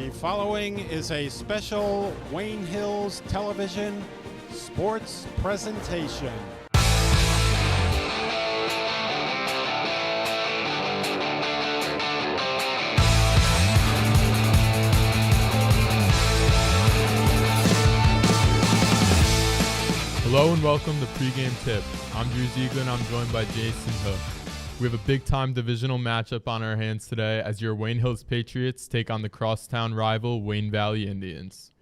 The following is a special Wayne Hills Television sports presentation. Hello and welcome to Pregame Tip. I'm Ziegler and I'm joined by Jason Hook. We have a big-time divisional matchup on our hands today as your Wayne Hills Patriots take on the crosstown rival Wayne Valley Indians.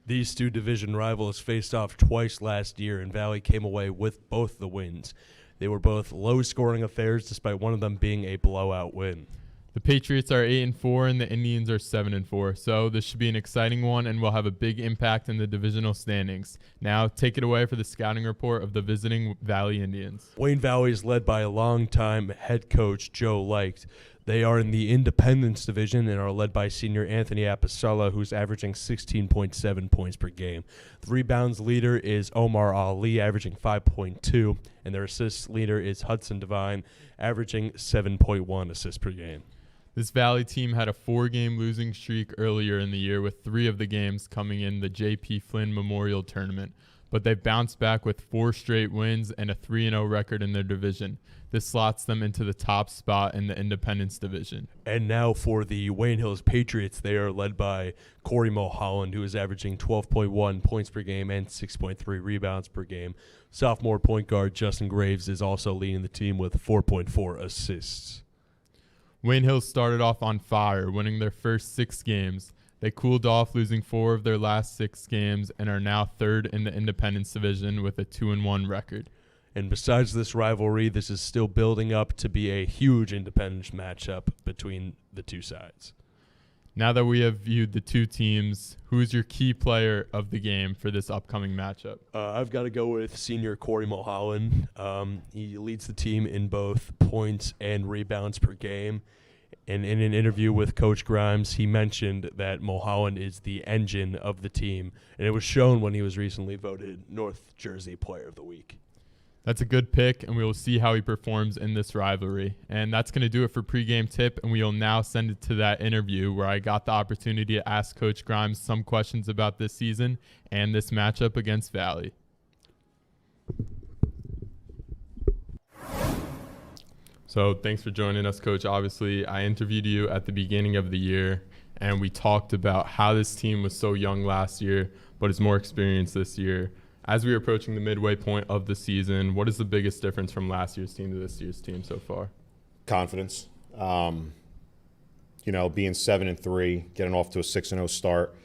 These two division rivals faced off twice last year, and Valley came away with both the wins. They were both low-scoring affairs, despite one of them being a blowout win. The Patriots are 8-4 and the Indians are 7-4, so this should be an exciting one and will have a big impact in the divisional standings. Now, take it away for the scouting report of the visiting Valley Indians. Wayne Valley is led by a longtime head coach, Joe Leicht. They are in the Independence division and are led by senior Anthony Apicella, who's averaging 16.7 points per game. The rebounds leader is Omar Ali, averaging 5.2, and their assists leader is Hudson Devine, averaging 7.1 assists per game. This Valley team had a 4-game losing streak earlier in the year, with 3 of the games coming in the J.P. Flynn Memorial Tournament. But they've bounced back with 4 straight wins and a 3-0 record in their division. This slots them into the top spot in the Independence division. And now for the Wayne Hills Patriots, they are led by Corey Mulholland, who is averaging 12.1 points per game and 6.3 rebounds per game. Sophomore point guard Justin Graves is also leading the team with 4.4 assists. Wayne Hills started off on fire, winning their first 6 games. They cooled off, losing 4 of their last 6 games, and are now 3rd in the Independence division with a 2-1 record. And besides this rivalry, this is still building up to be a huge Independence matchup between the two sides. Now that we have viewed the two teams, who is your key player of the game for this upcoming matchup? I've got to go with senior Corey Mulholland. He leads the team in both points and rebounds per game. And in an interview with Coach Grimes, he mentioned that Mulholland is the engine of the team, and it was shown when he was recently voted North Jersey Player of the Week. That's a good pick, and we will see how he performs in this rivalry. And that's going to do it for Pregame Tip, and we will now send it to that interview where I got the opportunity to ask Coach Grimes some questions about this season and this matchup against Valley. So thanks for joining us, Coach. Obviously, I interviewed you at the beginning of the year, and we talked about how this team was so young last year, but is more experienced this year. As we are approaching the midway point of the season, what is the biggest difference from last year's team to this year's team so far? Confidence. Being 7-3, getting off to a 6-0 start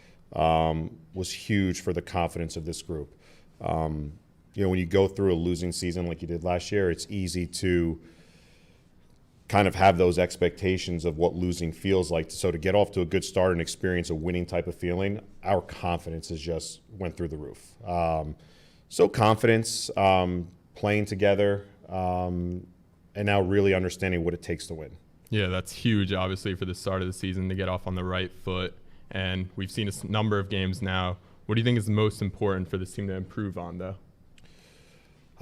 was huge for the confidence of this group. When you go through a losing season like you did last year, it's easy to kind of have those expectations of what losing feels like. So to get off to a good start and experience a winning type of feeling, our confidence has just went through the roof. So confidence, playing together, and now really understanding what it takes to win. Yeah, that's huge, obviously, for the start of the season to get off on the right foot. And we've seen a number of games now. What do you think is most important for this team to improve on, though?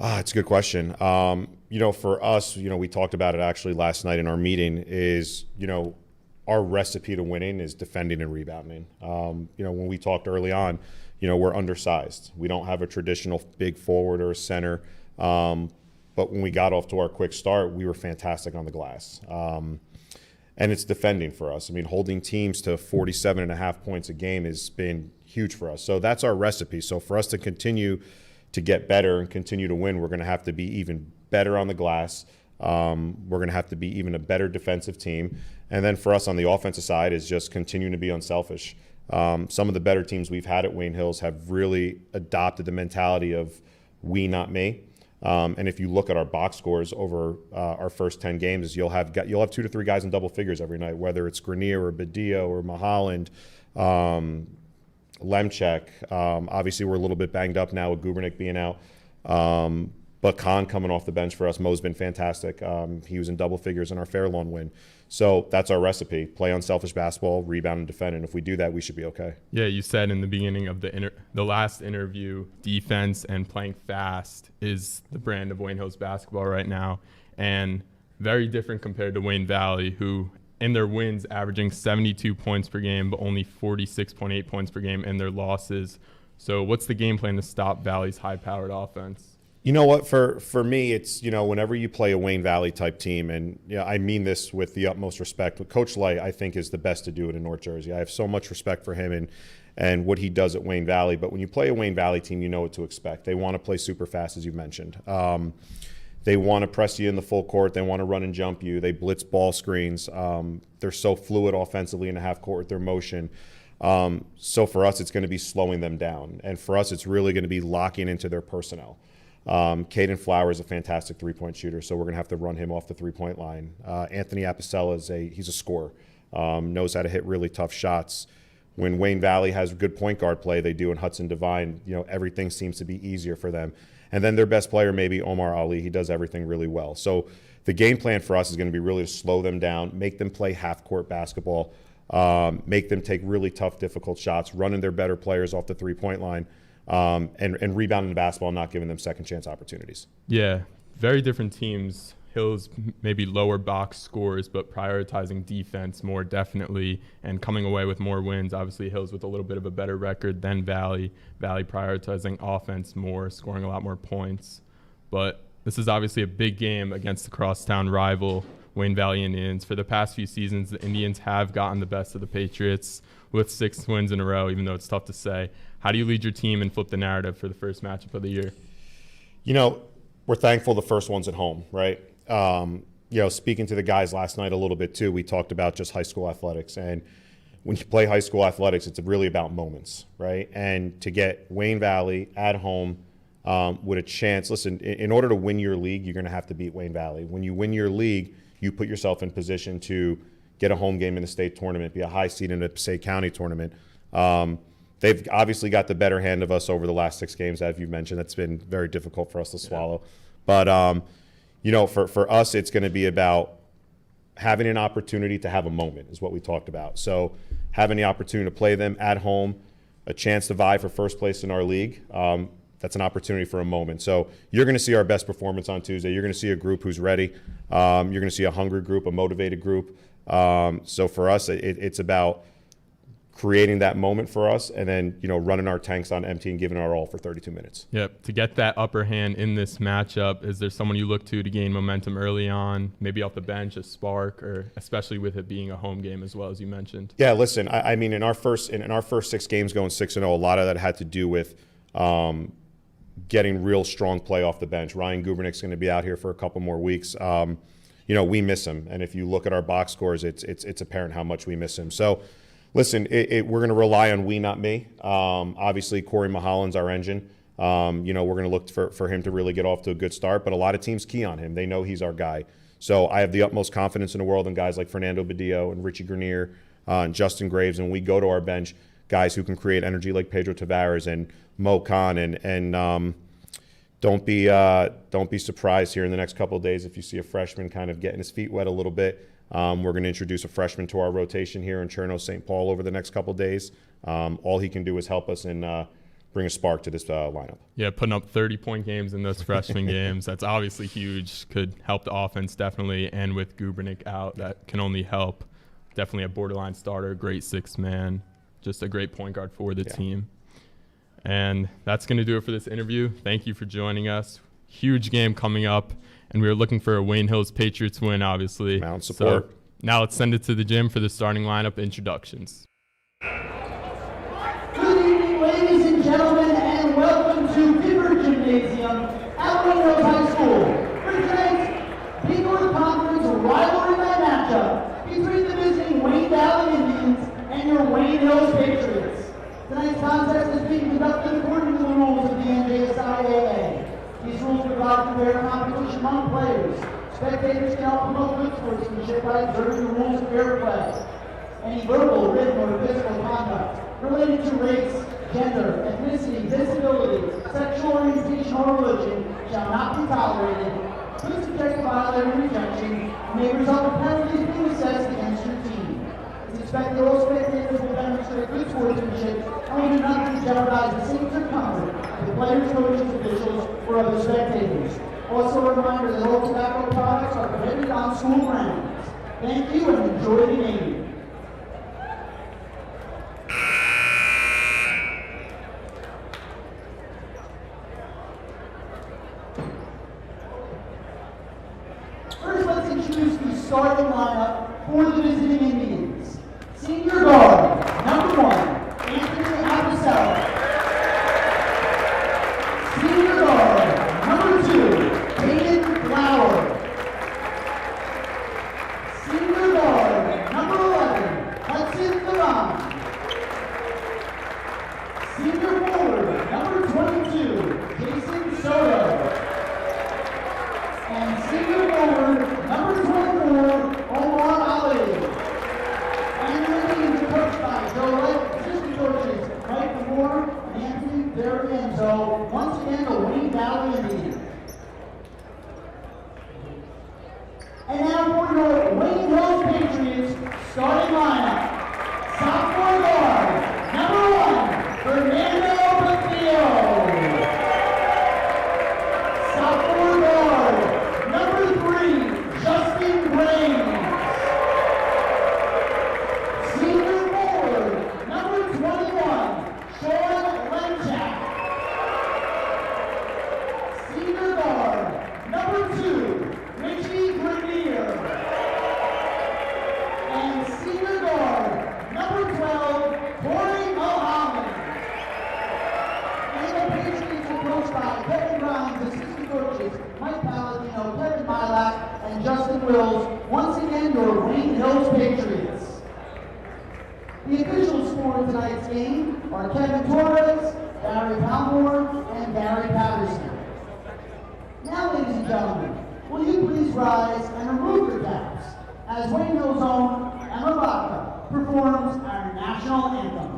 It's a good question. For us, we talked about it actually last night in our meeting is, our recipe to winning is defending and rebounding. When we talked early on, we're undersized. We don't have a traditional big forward or a center. But when we got off to our quick start, we were fantastic on the glass. And it's defending for us. Holding teams to 47.5 points a game has been huge for us. So that's our recipe. So for us to continue to get better and continue to win, we're going to have to be even better on the glass. We're going to have to be even a better defensive team. And then for us on the offensive side is just continuing to be unselfish. Some of the better teams we've had at Wayne Hills have really adopted the mentality of we, not me. And if you look at our box scores over our first 10 games, you'll have 2 to 3 guys in double figures every night, whether it's Grenier or Badillo or Mulholland, Lemchek. Obviously, we're a little bit banged up now with Gubernick being out. But Khan coming off the bench for us, Mo's been fantastic. He was in double figures in our Fairlawn win. So that's our recipe. Play unselfish basketball, rebound, and defend. And if we do that, we should be okay. Yeah, you said in the beginning of the last interview, defense and playing fast is the brand of Wayne Hills basketball right now. And very different compared to Wayne Valley, who in their wins, averaging 72 points per game, but only 46.8 points per game in their losses. So what's the game plan to stop Valley's high-powered offense? You know what, for me, it's, whenever you play a Wayne Valley type team, and I mean this with the utmost respect, but Coach Light, I think, is the best to do it in North Jersey. I have so much respect for him and what he does at Wayne Valley. But when you play a Wayne Valley team, you know what to expect. They want to play super fast, as you mentioned. They want to press you in the full court. They want to run and jump you. They blitz ball screens. They're so fluid offensively in the half court with their motion. So for us, it's going to be slowing them down. And for us, it's really going to be locking into their personnel. Caden Flower is a fantastic three-point shooter, so we're going to have to run him off the three-point line. Anthony Apicella he's a scorer, knows how to hit really tough shots. When Wayne Valley has good point guard play, they do in Hudson Devine, everything seems to be easier for them. And then their best player, maybe Omar Ali, he does everything really well. So the game plan for us is going to be really to slow them down, make them play half-court basketball, make them take really tough, difficult shots, running their better players off the three-point line, and rebounding the basketball, not giving them second-chance opportunities. Yeah, very different teams. Hills maybe lower box scores, but prioritizing defense more definitely and coming away with more wins. Obviously, Hills with a little bit of a better record than Valley. Valley prioritizing offense more, scoring a lot more points. But this is obviously a big game against the crosstown rival, Wayne Valley Indians. For the past few seasons, the Indians have gotten the best of the Patriots with 6 wins in a row, even though it's tough to say. How do you lead your team and flip the narrative for the first matchup of the year? We're thankful the first one's at home, right? Speaking to the guys last night a little bit too, we talked about just high school athletics. And when you play high school athletics, it's really about moments, right? And to get Wayne Valley at home with a chance, listen, in order to win your league, you're going to have to beat Wayne Valley. When you win your league, you put yourself in position to get a home game in the state tournament, be a high seed in the Passaic County tournament. They've obviously got the better hand of us over the last 6 games, as you mentioned. That's been very difficult for us to swallow. But, for us, it's going to be about having an opportunity to have a moment is what we talked about. So having the opportunity to play them at home, a chance to vie for first place in our league, that's an opportunity for a moment. So you're going to see our best performance on Tuesday. You're going to see a group who's ready. You're going to see a hungry group, a motivated group. So for us, it's about creating that moment for us and then, running our tanks on empty and giving our all for 32 minutes. Yep. To get that upper hand in this matchup, is there someone you look to gain momentum early on, maybe off the bench, a spark, or especially with it being a home game as well, as you mentioned? Yeah, listen, I mean, in our first 6 games going 6-0, a lot of that had to do with getting real strong play off the bench. Ryan Gubernick's going to be out here for a couple more weeks. We miss him. And if you look at our box scores, it's apparent how much we miss him. So, listen, we're going to rely on we, not me. Obviously, Corey Mahalan's our engine. We're going to look for him to really get off to a good start. But a lot of teams key on him. They know he's our guy. So I have the utmost confidence in the world in guys like Fernando Badillo and Richie Grenier and Justin Graves. And we go to our bench, guys who can create energy like Pedro Tavares and Mo Khan. And don't be surprised here in the next couple of days if you see a freshman kind of getting his feet wet a little bit. We're going to introduce a freshman to our rotation here in Cherno St. Paul over the next couple of days. All he can do is help us and bring a spark to this lineup. Yeah, putting up 30-point games in those freshman games, that's obviously huge. Could help the offense definitely, and with Gubernick out, that can only help. Definitely a borderline starter, great 6-man, just a great point guard for the team. And that's going to do it for this interview. Thank you for joining us. Huge game coming up. And we were looking for a Wayne Hills Patriots win, obviously. Mountain support. So now let's send it to the gym for the starting lineup introductions. Good evening, ladies and gentlemen, and welcome to Gifford Gymnasium at Wayne Hills High School for tonight's Big North Conference rivalry night matchup between the visiting Wayne Valley Indians and your Wayne Hills Patriots. Tonight's contest is being conducted according to the rules of the NJSIAA. These rules provide fair competition among players. Spectators can help promote good sportsmanship by observing the rules of fair play. Any verbal, written, or physical conduct related to race, gender, ethnicity, disability, sexual orientation, or religion shall not be tolerated. Please subject to violator rejection and may result in penalties being assessed against your team. It's expected all spectators will demonstrate good sportsmanship and will do nothing to jeopardize the safety or comfort of the players, coaches, officials, or other spectators. Also a reminder that all tobacco products are prohibited on school grounds. Thank you and enjoy the game. First, let's introduce the starting lineup for the visiting Indians. Senior guard, number 1, Anthony Apicella. Senior guard, number 2, Hayden Flower. Senior guard, number 11, Hudson Devon. Senior forward, number 22, Jason Soto. And senior forward, number 24, Omar Ali. And the team is coached by Joe Light, assistant coaches Mike Moore and Anthony D'Arienzo. Once again, the Wayne Valley Indians. And now for your Wayne Hills Patriots starting lineup. Sophomore guard, number 1, Fernando Castillo. Sophomore guard, number 3, Justin Graves. Senior forward, number 21, Sean Lynch. Senior guard, number 2, Richie Grenier. And senior guard, number 12, Corey Mohammed. And the Patriots are coached by Kevin Grimes, assistant coaches Mike Palladino, Kevin Milak, and Justin Wills. Once again, your Wayne Hills Patriots. The officials for tonight's game are Kevin Torres, Barry Palmore, and Barry Patterson. Now, ladies and gentlemen, will you please rise and remove your caps as Wayne Hills' own Emma Rocco performs our national anthem.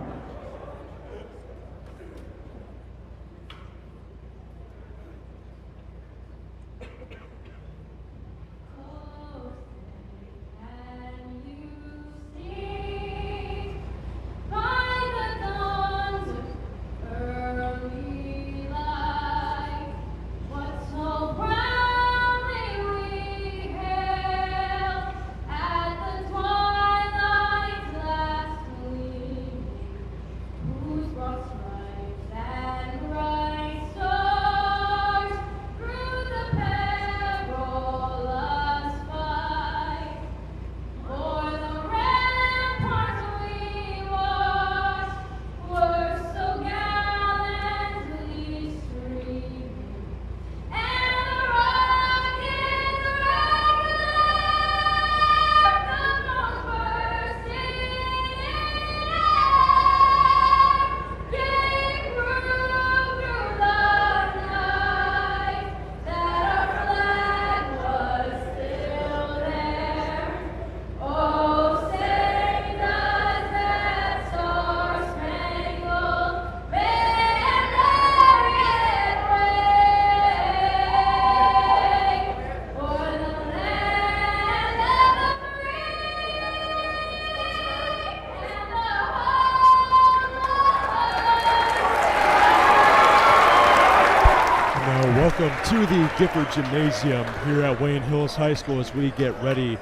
Welcome to the Gifford Gymnasium here at Wayne Hills High School as we get ready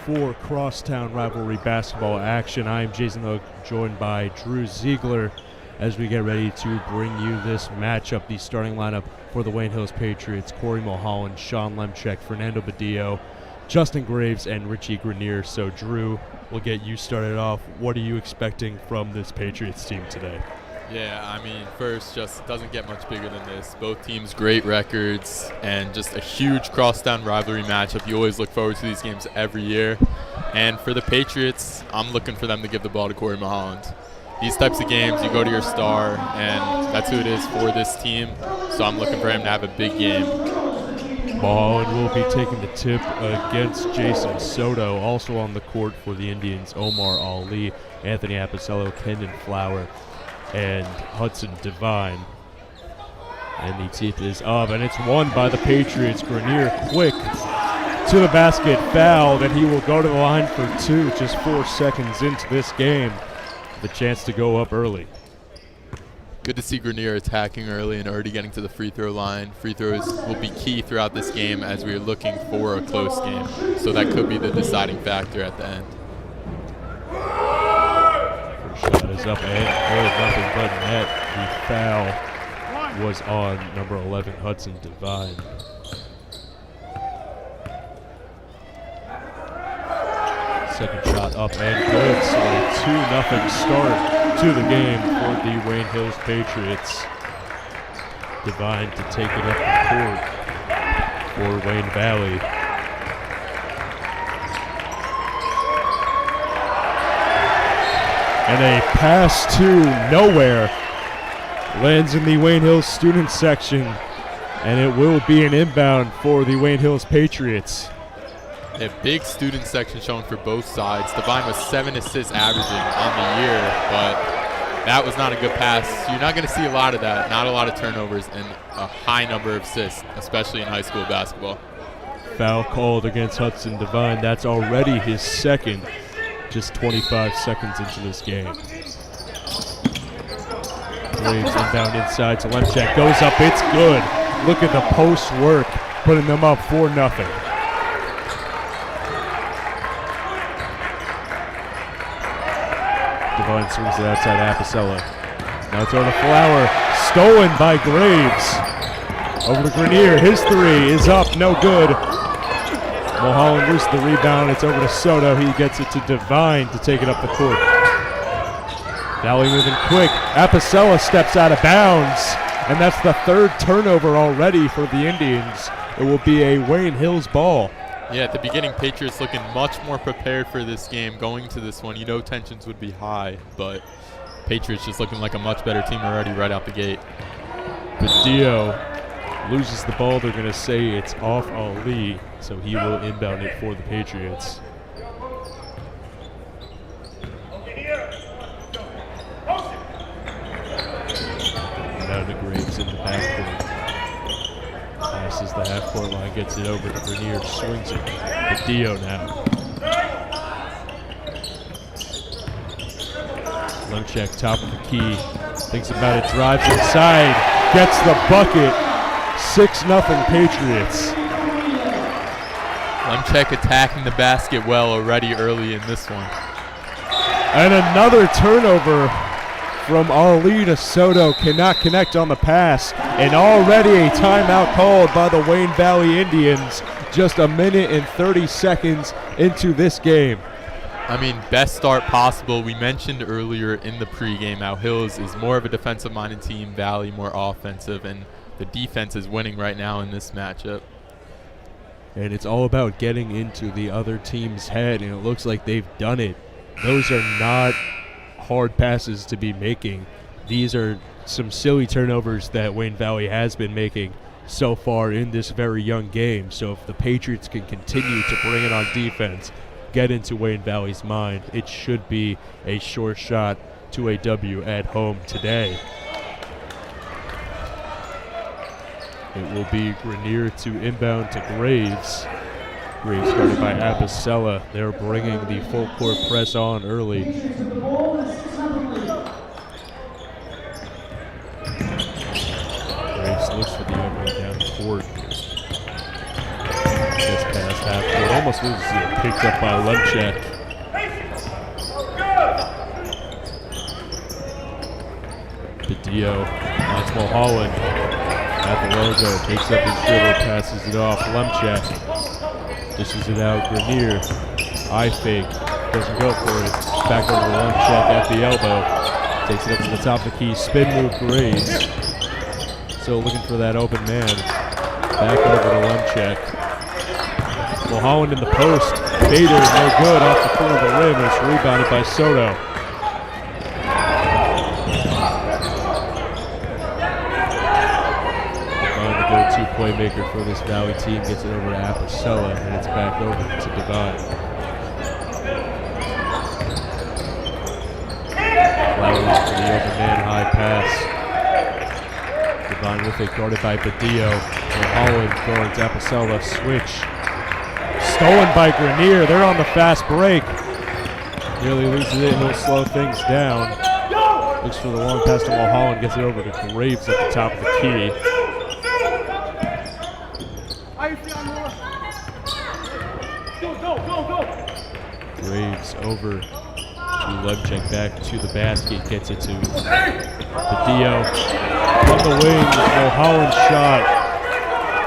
for crosstown rivalry basketball action. I am Jason Hook, joined by Drew Ziegler as we get ready to bring you this matchup. The starting lineup for the Wayne Hills Patriots: Corey Mulholland, Sean Lemchek, Fernando Badillo, Justin Graves, and Richie Grenier. So Drew, we'll get you started off. What are you expecting from this Patriots team today? Yeah, I mean, first, just doesn't get much bigger than this. Both teams great records and just a huge crosstown rivalry matchup. You always look forward to these games every year. And for the Patriots, I'm looking for them to give the ball to Corey Mulholland. These types of games, you go to your star, and that's who it is for this team. So I'm looking for him to have a big game. Mulholland will be taking the tip against Jason Soto. Also on the court for the Indians, Omar Ali, Anthony Apicella, Kendon Flower, and Hudson Devine. And the tip is up, and it's won by the Patriots. Grenier quick to the basket, fouled, and he will go to the line for two just 4 seconds into this game. The chance to go up early. Good to see Grenier attacking early and already getting to the free throw line. Free throws will be key throughout this game as we are looking for a close game. So that could be the deciding factor at the end. First shot is up and nothing but net. The foul was on number 11, Hudson Devine. Second shot up and good, so a 2-0 start to the game for the Wayne Hills Patriots. Devine to take it up the court for Wayne Valley. And a pass to nowhere lands in the Wayne Hills student section, and it will be an inbound for the Wayne Hills Patriots. A big student section showing for both sides. Devine was 7 assists averaging on the year, but that was not a good pass. You're not going to see a lot of that, not a lot of turnovers, and a high number of assists, especially in high school basketball. Foul called against Hudson Devine. That's already his second, just 25 seconds into this game. Graves inbound inside to Lemchek. Goes up, it's good. Look at the post work, putting them up 4-0. Devine swings it outside Apicella. Now it's over to Flower. Stolen by Graves. Over to Grenier. His three is up. No good. Mulholland loses the rebound. It's over to Soto. He gets it to Devine to take it up the court. Valley moving quick. Apicella steps out of bounds. And that's the third turnover already for the Indians. It will be a Wayne Hills ball. Yeah, at the beginning, Patriots looking much more prepared for this game going to this one. You know tensions would be high, but Patriots just looking like a much better team already right out the gate. Badillo loses the ball. They're going to say it's off Ali, so he will inbound it for the Patriots. Down to Graves in the backcourt. Passes the half-court line, gets it over to Grenier, swings it. Badillo now. Lemchek, top of the key, thinks about it, drives inside, gets the bucket. 6-0 Patriots. Lemchek attacking the basket well already early in this one. And another turnover from Ali to Soto, cannot connect on the pass, and already a timeout called by the Wayne Valley Indians just a minute and 30 seconds into this game. I mean, best start possible. We mentioned earlier in the pregame how Hills is more of a defensive-minded team, Valley more offensive, and the defense is winning right now in this matchup. And it's all about getting into the other team's head, and it looks like they've done it. Those are not hard passes to be making. These are some silly turnovers that Wayne Valley has been making so far in this very young game. So if the Patriots can continue to bring it on defense, get into Wayne Valley's mind, it should be a short shot to a W at home today. It will be Grenier to inbound to Graves. Graves guarded by Apicella. They're bringing the full court press on early. Graves looks for the opening down the court. Gets past half court. Almost loses it. Picked up by Lemchek. Badillo on Mulholland. At the logo. Takes up his dribble. Passes it off. Lemchek. Dishes it out. Grenier. Eye fake. Doesn't go for it. Back over to Lemchek at the elbow. Takes it up to the top of the key. Spin move Graves. Still looking for that open man. Back over to Lemchek. Mulholland in the post. Bader, no good. Off the corner of the rim. It's rebounded by Soto. The go-to playmaker for this Valley team gets it over to Apicella, and it's back over to Devine. Flowers for the open man, high pass. Devine with it, guarded by Badillo. Mulholland going to Apicella, switch. Stolen by Grenier. They're on the fast break. Nearly loses it. He'll slow things down. Looks for the long pass to Mulholland, gets it over to Graves at the top of the key. Graves over to Lemchek, back to the basket, gets it to Padillo. On the wing, Mulholland's shot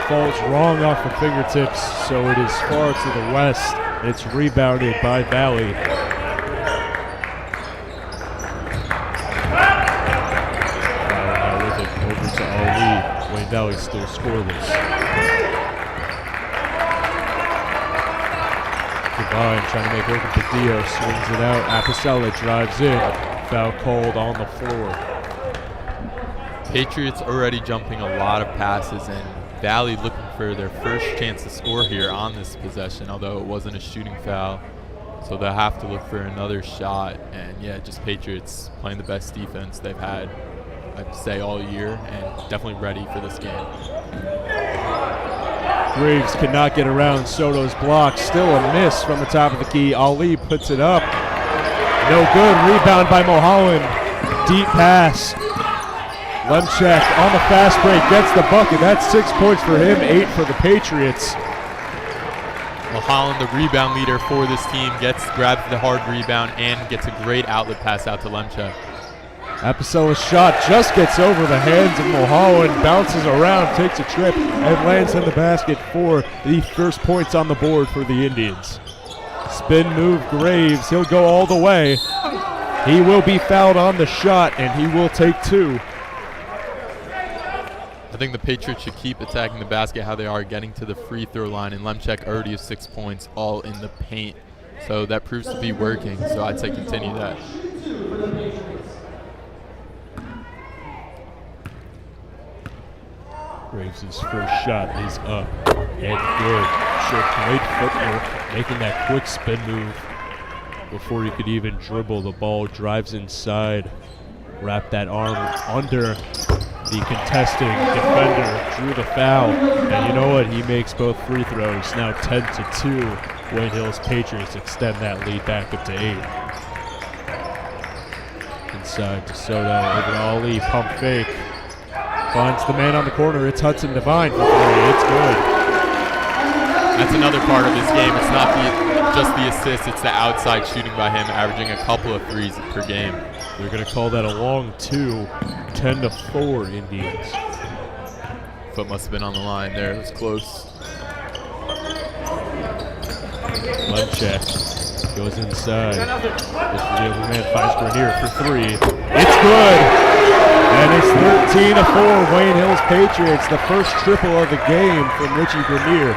falls wrong off the fingertips, so it is far to the west. It's rebounded by Valley. Now with it over to Ali. Wayne Valley still scoreless. Devine trying to make over Padillo, swings it out. Apicella drives in. Foul called on the floor. Patriots already jumping a lot of passes, and Valley looking for their first chance to score here on this possession, although it wasn't a shooting foul. So they'll have to look for another shot. And yeah, just Patriots playing the best defense they've had, I'd say, all year, and definitely ready for this game. Graves cannot get around Soto's block. Still a miss from the top of the key. Ali puts it up. No good. Rebound by Mulholland. Deep pass. Lemchek on the fast break gets the bucket. That's 6 points for him, 8 for the Patriots. Mulholland, the rebound leader for this team, grabs the hard rebound and gets a great outlet pass out to Lemchek. Apicella's shot just gets over the hands of Mulholland, bounces around, takes a trip, and lands in the basket for the first points on the board for the Indians. Spin move Graves, he'll go all the way. He will be fouled on the shot, and he will take 2. I think the Patriots should keep attacking the basket how they are, getting to the free throw line, and Lemchek already has 6 points all in the paint. So that proves to be working, so I'd say continue that. Graves' first shot is up and good. Showed great footwork, making that quick spin move before he could even dribble. The ball drives inside, wrap that arm under the contesting defender, drew the foul, and you know what? He makes both free throws. Now 10-2. Wayne Hills Patriots extend that lead back up to 8. Inside to Soto, over to Ali, pump fake. Finds the man on the corner. It's Hudson Devine for 3. It's good. That's another part of this game. It's not just the assist, it's the outside shooting by him, averaging a couple of threes per game. They're going to call that a long 2, 10-4 Indians. Foot must have been on the line there. It was close. Lemchek goes inside. This the other man, finds Grenier for 3. It's good. And it's 13-4 Wayne Hills Patriots. The first triple of the game from Richie Grenier.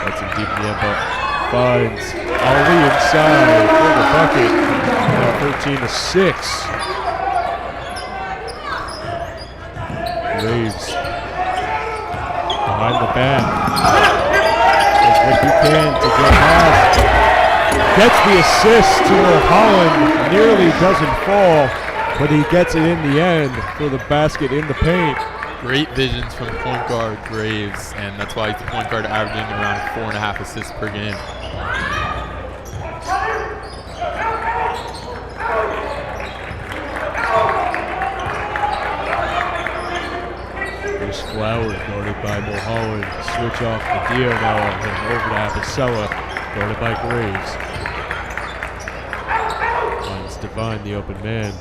That's in deep in the end, but finds Ali inside for the bucket. Now 13-6. Graves behind the back. Does what he can to get past. Gets the assist to Mulholland. Nearly doesn't fall, but he gets it in the end for the basket in the paint. Great visions from point guard Graves, and that's why he's the point guard, averaging around 4.5 assists per game. Here's Flowers guarded by Mulholland. Switch off the Dio now on him. Over to Apicella, guarded by Graves. Finds Devine, the open man.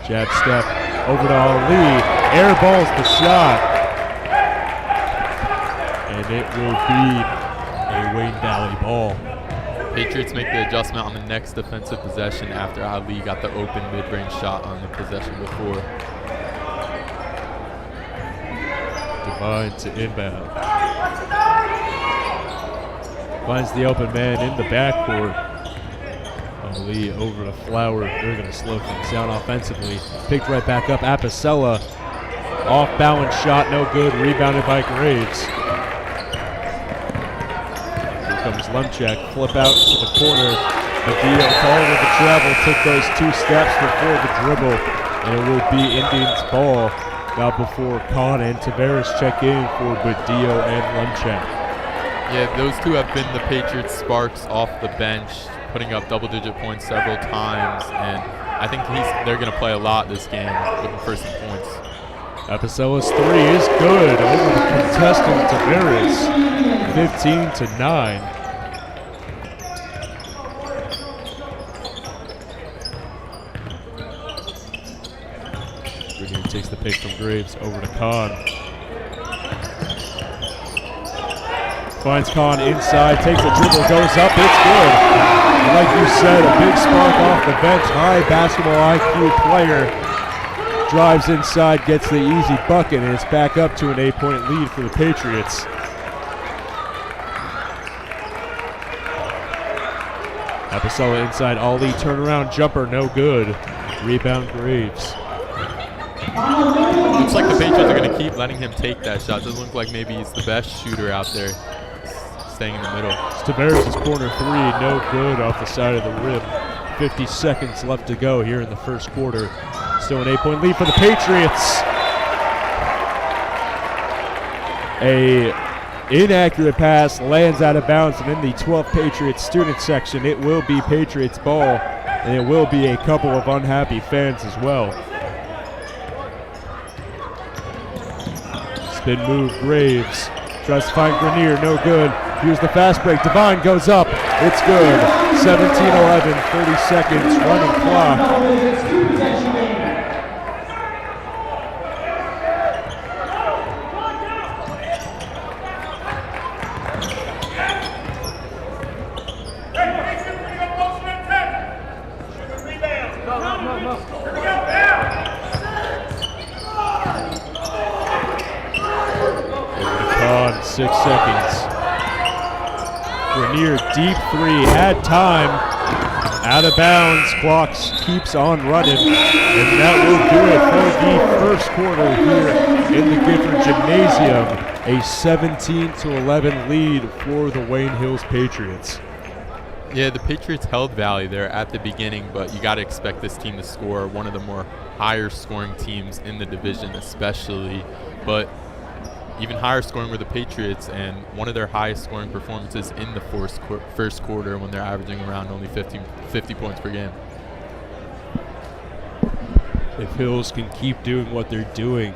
Jab step over to Ali. Airballs the shot. And it will be a Wayne Valley ball. Patriots make the adjustment on the next defensive possession after Ali got the open mid-range shot on the possession before. Devine to inbound. Finds the open man in the backcourt. Ali over to Flower. They're going to slow things down offensively. Picked right back up. Apicella. Off balance shot, no good. Rebounded by Graves. Here comes Lemchek. Flip out to the corner. Padillo called with the travel. Took those 2 steps before the dribble. And it will be Indians' ball. Now before Khan and Tavares check in for Badillo and Lemchek. Yeah, those two have been the Patriots' sparks off the bench, putting up double-digit points several times, and I think they're going to play a lot this game, looking for some points. Epicella's three is good over the contestant Tavares, 15-9. Grenier takes the pick from Graves over to Kahn. Finds Kahn inside, takes a dribble, goes up, it's good. And like you said, a big spark off the bench, high basketball IQ player. Drives inside, gets the easy bucket, and it's back up to an 8-point lead for the Patriots. Epicella inside, Ali turnaround jumper, no good. Rebound Graves. Looks like the Patriots are going to keep letting him take that shot. Doesn't look like maybe he's the best shooter out there, staying in the middle. Tavares' corner three, no good off the side of the rim. 50 seconds left to go here in the first quarter. Still an 8-point lead for the Patriots. A inaccurate pass lands out of bounds, and in the 12th Patriots student section, it will be Patriots ball, and it will be a couple of unhappy fans as well. Spin move, Graves. Tries to find Grenier, no good. Here's the fast break. Devine goes up. It's good. 17-11, 30 seconds, running clock. On 6 seconds. Grenier deep three, had time, out of bounds, clock keeps on running, and that will do it for the first quarter here in the Gifford Gymnasium. A 17-11 lead for the Wayne Hills Patriots. Yeah, the Patriots held Valley there at the beginning, but you got to expect this team to score, one of the more higher scoring teams in the division especially, but even higher scoring were the Patriots, and one of their highest scoring performances in the first quarter when they're averaging around only 50 points per game. If Hills can keep doing what they're doing,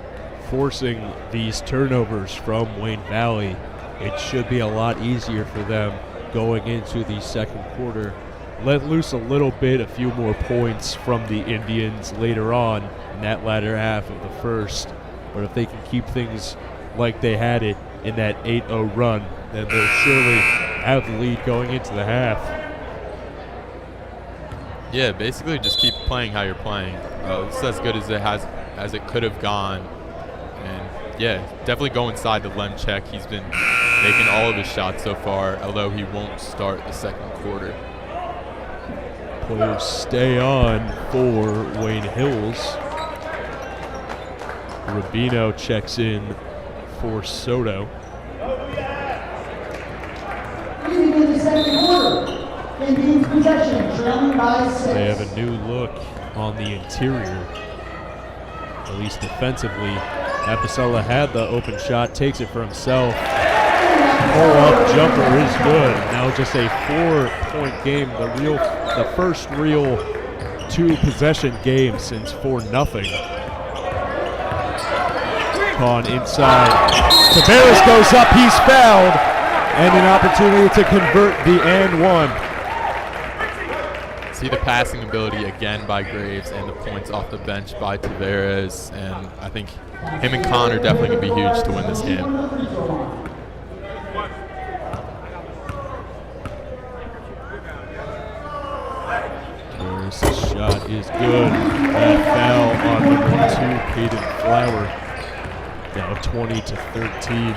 forcing these turnovers from Wayne Valley, it should be a lot easier for them going into the second quarter. Let loose a little bit, a few more points from the Indians later on in that latter half of the first. But if they can keep things like they had it in that 8-0 run, then they'll surely have the lead going into the half. Yeah, basically just keep playing how you're playing. It's as good as it could have gone. And yeah, definitely go inside the Lynch check. He's been making all of his shots so far, although he won't start the second quarter. Players stay on for Wayne Hills. Rubino checks in for Soto. Leading in the second quarter. Indians possession, trailing by 6. They have a new look on the interior, at least defensively. Apicella had the open shot, takes it for himself. Pull-up jumper is good. Now just a 4-point game, the first real 2-possession game since 4-0. On inside. Tavares goes up, he's fouled, and an opportunity to convert the and one. See the passing ability again by Graves and the points off the bench by Tavares, and I think him and Con are definitely going to be huge to win this game. Tavares' shot is good. That foul on number 2, Caden Flower. Now 20-13.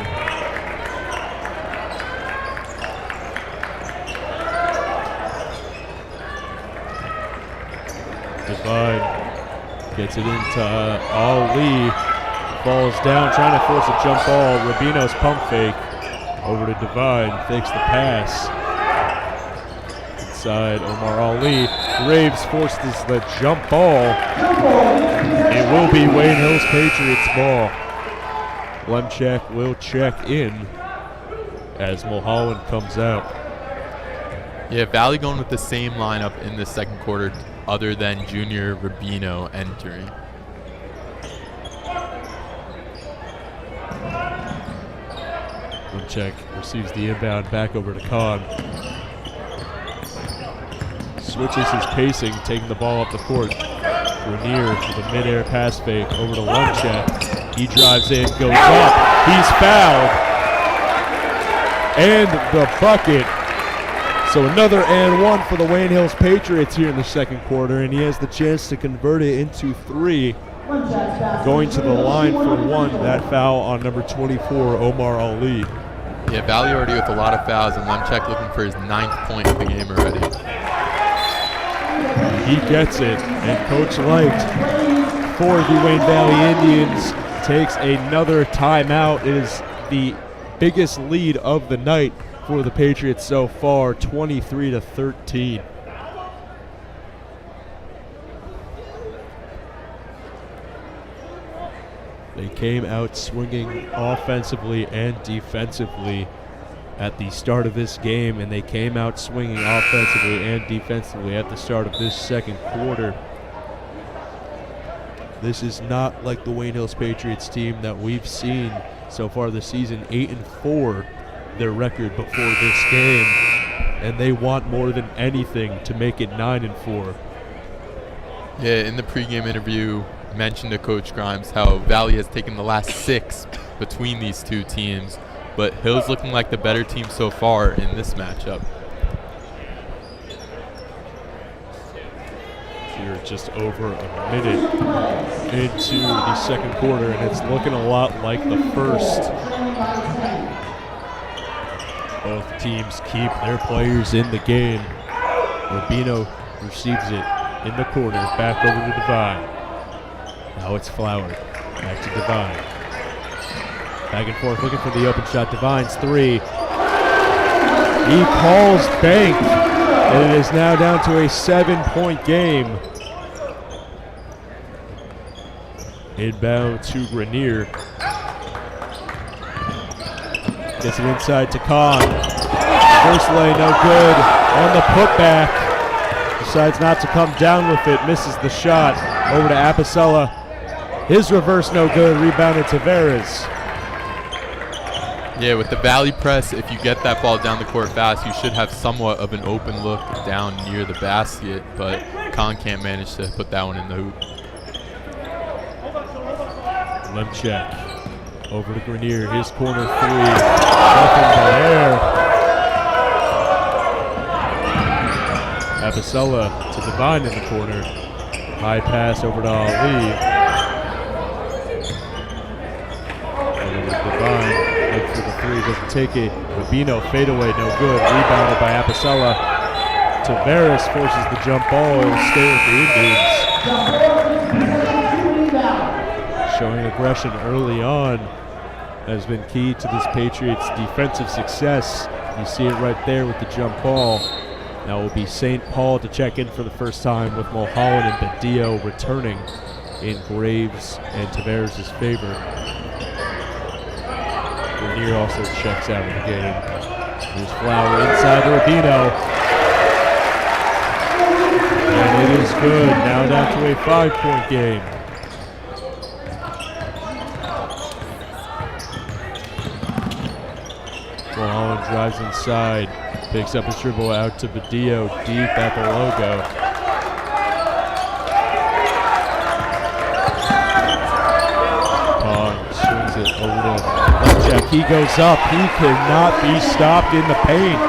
Divine gets it into Ali. Falls down, trying to force a jump ball. Rubino's pump fake. Over to Divine, fakes the pass. Inside, Omar Ali. Graves forces the jump ball. It will be Wayne Hills Patriots ball. Lemchek will check in as Mulholland comes out. Yeah, Valley going with the same lineup in the second quarter other than junior Rubino entering. Check receives the inbound back over to Kahn. Switches his pacing, taking the ball up the court. Grenier with a mid-air pass fake over to Lunchak. He drives in, goes up. He's fouled. And the bucket. So another and one for the Wayne Hills Patriots here in the second quarter, and he has the chance to convert it into 3. Going to the line for 1, that foul on number 24, Omar Ali. Yeah, Valley already with a lot of fouls, and Lemchek looking for his 9th point of the game already. He gets it, and Coach Light for the Wayne Valley Indians takes another timeout. It is the biggest lead of the night for the Patriots so far, 23-13. They came out swinging offensively and defensively at the start of this game, and they came out swinging offensively and defensively at the start of this second quarter. This is not like the Wayne Hills Patriots team that we've seen so far this season. 8-4 their record before this game, and they want more than anything to make it 9-4. Yeah, in the pregame interview, mentioned to Coach Grimes how Valley has taken the last 6 between these two teams, but Hill's looking like the better team so far in this matchup. We're just over a minute into the second quarter, and it's looking a lot like the first. Both teams keep their players in the game. Rubino receives it in the corner, back over to Divine. Now it's Flower, back to Divine. Back and forth, looking for the open shot. Divine's 3. He calls bank, and it is now down to a 7-point game. Inbound to Grenier. Gets it inside to Kahn. First lay, no good. On the putback. Decides not to come down with it. Misses the shot. Over to Apicella. His reverse, no good. Rebounded to Veras. Yeah, with the Valley press, if you get that ball down the court fast, you should have somewhat of an open look down near the basket, but Kahn can't manage to put that one in the hoop. Lemchek over to Grenier, his corner 3. Nothing there. Apicella to Divine in the corner. High pass over to Ali. Over to Divine. Look for the 3, doesn't take it. Rubino fadeaway, no good. Rebounded by Apicella. Tavares forces the jump ball. It will stay with the Indians. Showing aggression early on has been key to this Patriots' defensive success. You see it right there with the jump ball. Now it will be St. Paul to check in for the first time, with Mulholland and Badillo returning in Graves and Tavares' favor. Grenier also checks out of the game. Here's Flower inside to Rubino. And it is good. Now down to a 5-point game. Mulholland drives inside, picks up his dribble out to Badillo, deep at the logo. Pong swings it over to Lemchek. He goes up. He cannot be stopped in the paint.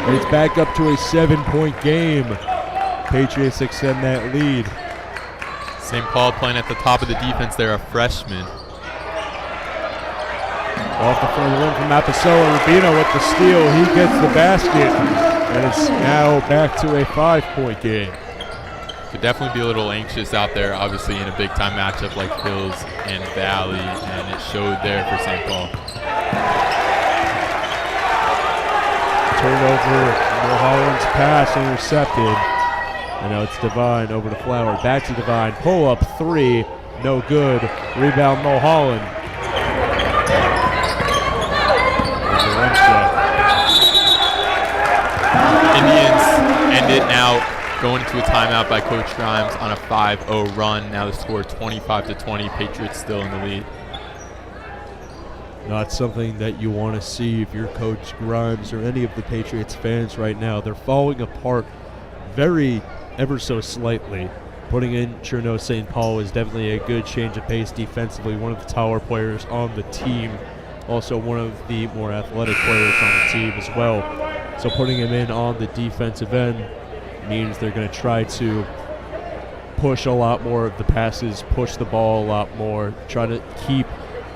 And it's back up to a 7-point game. Patriots extend that lead. St. Paul playing at the top of the defense. They're a freshman. Off the front rim from Apicella. Rubino with the steal. He gets the basket. And it's now back to a 5-point game. Could definitely be a little anxious out there, obviously, in a big-time matchup like Hills and Valley, and it showed there for St. Paul. Turnover. Mulholland's pass intercepted. And now it's Divine over to Flower. Back to Divine. Pull up 3. No good. Rebound Mulholland. end it now, going into a timeout by Coach Grimes on a 5-0 run. Now the score 25-20, Patriots still in the lead. Not something that you want to see if you're Coach Grimes or any of the Patriots fans right now. They're falling apart ever so slightly. Putting in Cherno St. Paul is definitely a good change of pace defensively. One of the taller players on the team. Also one of the more athletic players on the team as well. So putting him in on the defensive end means they're going to try to push a lot more of the passes, push the ball a lot more, try to keep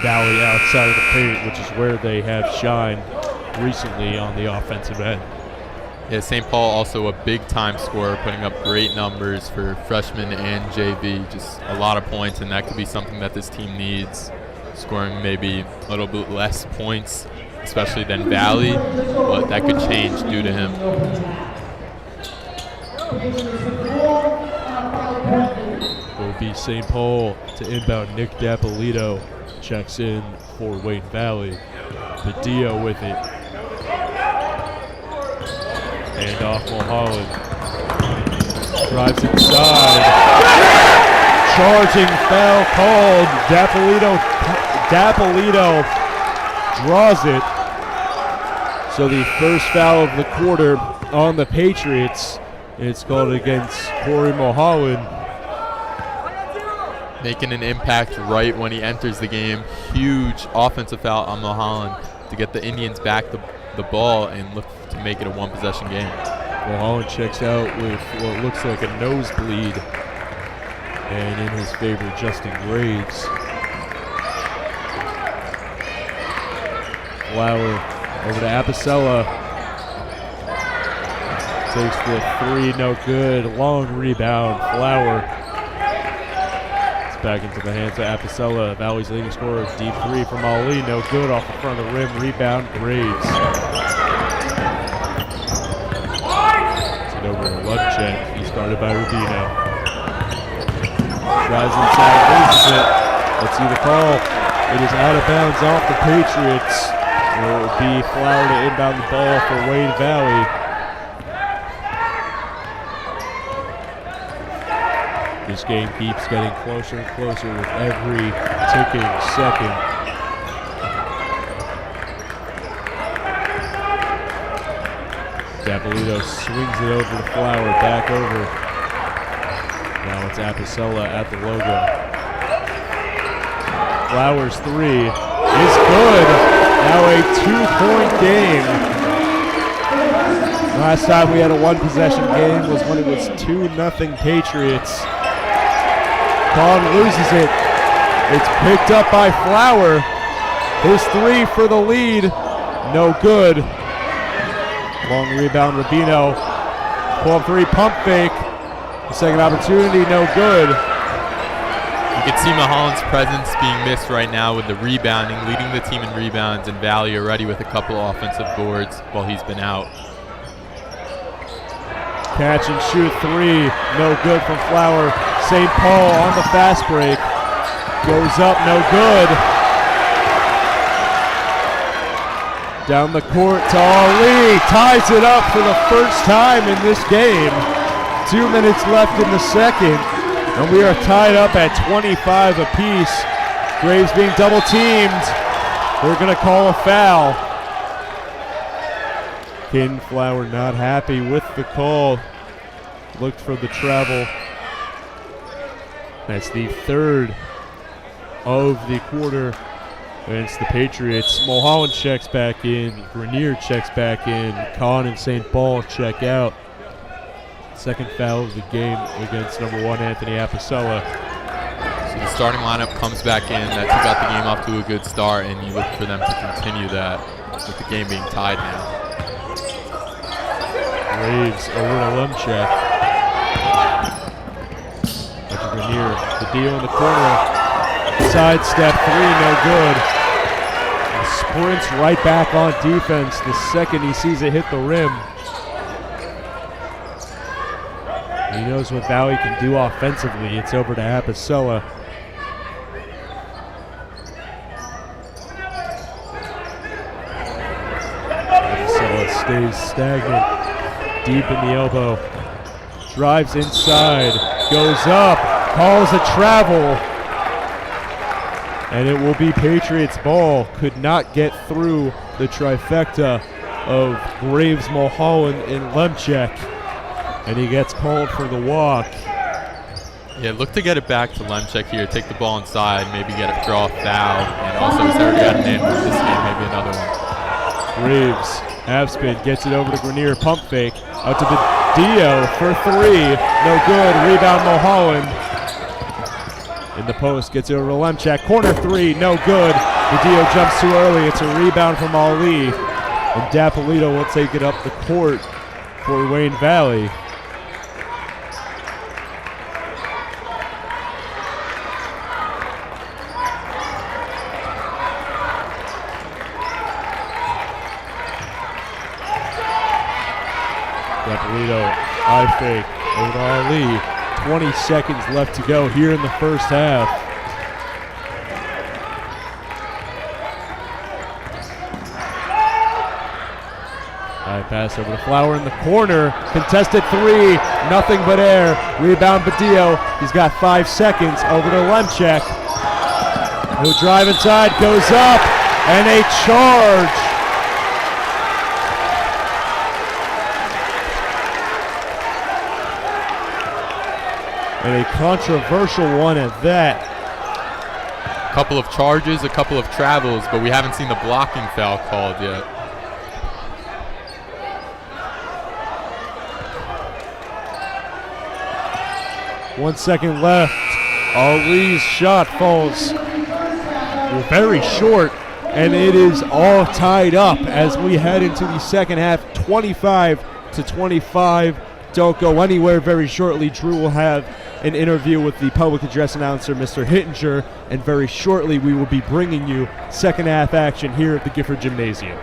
Valley outside of the paint, which is where they have shined recently on the offensive end. Yeah, St. Paul also a big-time scorer, putting up great numbers for freshmen and JV. Just a lot of points, and that could be something that this team needs. Scoring maybe a little bit less points, especially than Valley, but that could change due to him. Will be St. Paul to inbound. Nick Dapolito checks in for Wayne Valley. Padilla with it. And off Mulholland. Drives inside. Charging foul called. Dapolito draws it. So the first foul of the quarter on the Patriots. It's called against Corey Mulholland. Making an impact right when he enters the game. Huge offensive foul on Mulholland to get the Indians back the ball and look to make it a one-possession game. Mulholland checks out with what looks like a nosebleed. And in his favor, Justin Graves. Flower over to Apicella. Takes the three, no good. Long rebound, Flower. It's back into the hands of Apicella. Valley's leading scorer, deep three from Ali, no good. Off the front of the rim, rebound, Graves. It's it over to Lubchek. He's guarded by Rubino. Drives inside, loses it. Let's see the call. It is out of bounds off the Patriots. It will be Flower to inbound the ball for Wayne Valley. This game keeps getting closer and closer with every ticking second. Dapolito swings it over to Flower, back over. Now it's Apicella at the logo. Flowers three is good. Now a 2-point game. Last time we had a one-possession game was when it was 2-0 Patriots. Vaughn loses it. It's picked up by Flower. His three for the lead. No good. Long rebound, Rubino. Pull-up three, pump fake. The second opportunity, no good. You can see Mulholland's presence being missed right now with the rebounding, leading the team in rebounds, and Valley already with a couple offensive boards while he's been out. Catch and shoot three, no good from Flower. St. Paul on the fast break. Goes up, no good. Down the court to Ali. Ties it up for the first time in this game. 2 minutes left in the second. And we are tied up at 25 apiece. Graves being double teamed. They're going to call a foul. Caden Flower not happy with the call. Looked for the travel. That's the third of the quarter against the Patriots. Mulholland checks back in. Grenier checks back in. Kahn and St. Paul check out. Second foul of the game against number 1 Anthony Apicella. So the starting lineup comes back in. That got the game off to a good start, and you look for them to continue that with the game being tied now. Graves over to Lynch. Grenier, the deal in the corner. Sidestep three, no good. And sprints right back on defense the second he sees it hit the rim. He knows what Valley can do offensively. It's over to Apicella. Apicella stays stagnant. deep in the elbow. Drives inside, goes up, calls a travel, and it will be Patriots ball. Could not get through the trifecta of Graves, Mulholland, and Lemchek, and he gets called for the walk. Yeah, look to get it back to Lemchek here, take the ball inside, maybe get a draw foul, and also he's already got an in with this game, maybe another one. Graves, half spin, gets it over to Grenier, pump fake, out to Dio for three, no good, rebound Mulholland. In the post, gets it over to Lemchek, corner three, no good. Dio jumps too early, it's a rebound from Ali, and Dapolito will take it up the court for Wayne Valley. Dapolito, high fake, over to Ali. 20 seconds left to go here in the first half. High pass over to Flower in the corner. Contested three, nothing but air. Rebound Badillo. He's got 5 seconds. Over to Lemchek. He'll drive inside, goes up, and a charge. And a controversial one at that. A couple of charges, a couple of travels, but we haven't seen the blocking foul called yet. One second left. Ali's shot falls very short, and it is all tied up as we head into the second half. 25-25. Don't go anywhere. Very shortly, Drew will have an interview with the public address announcer, Mr. Hittinger, and very shortly we will be bringing you second half action here at the Gifford Gymnasium.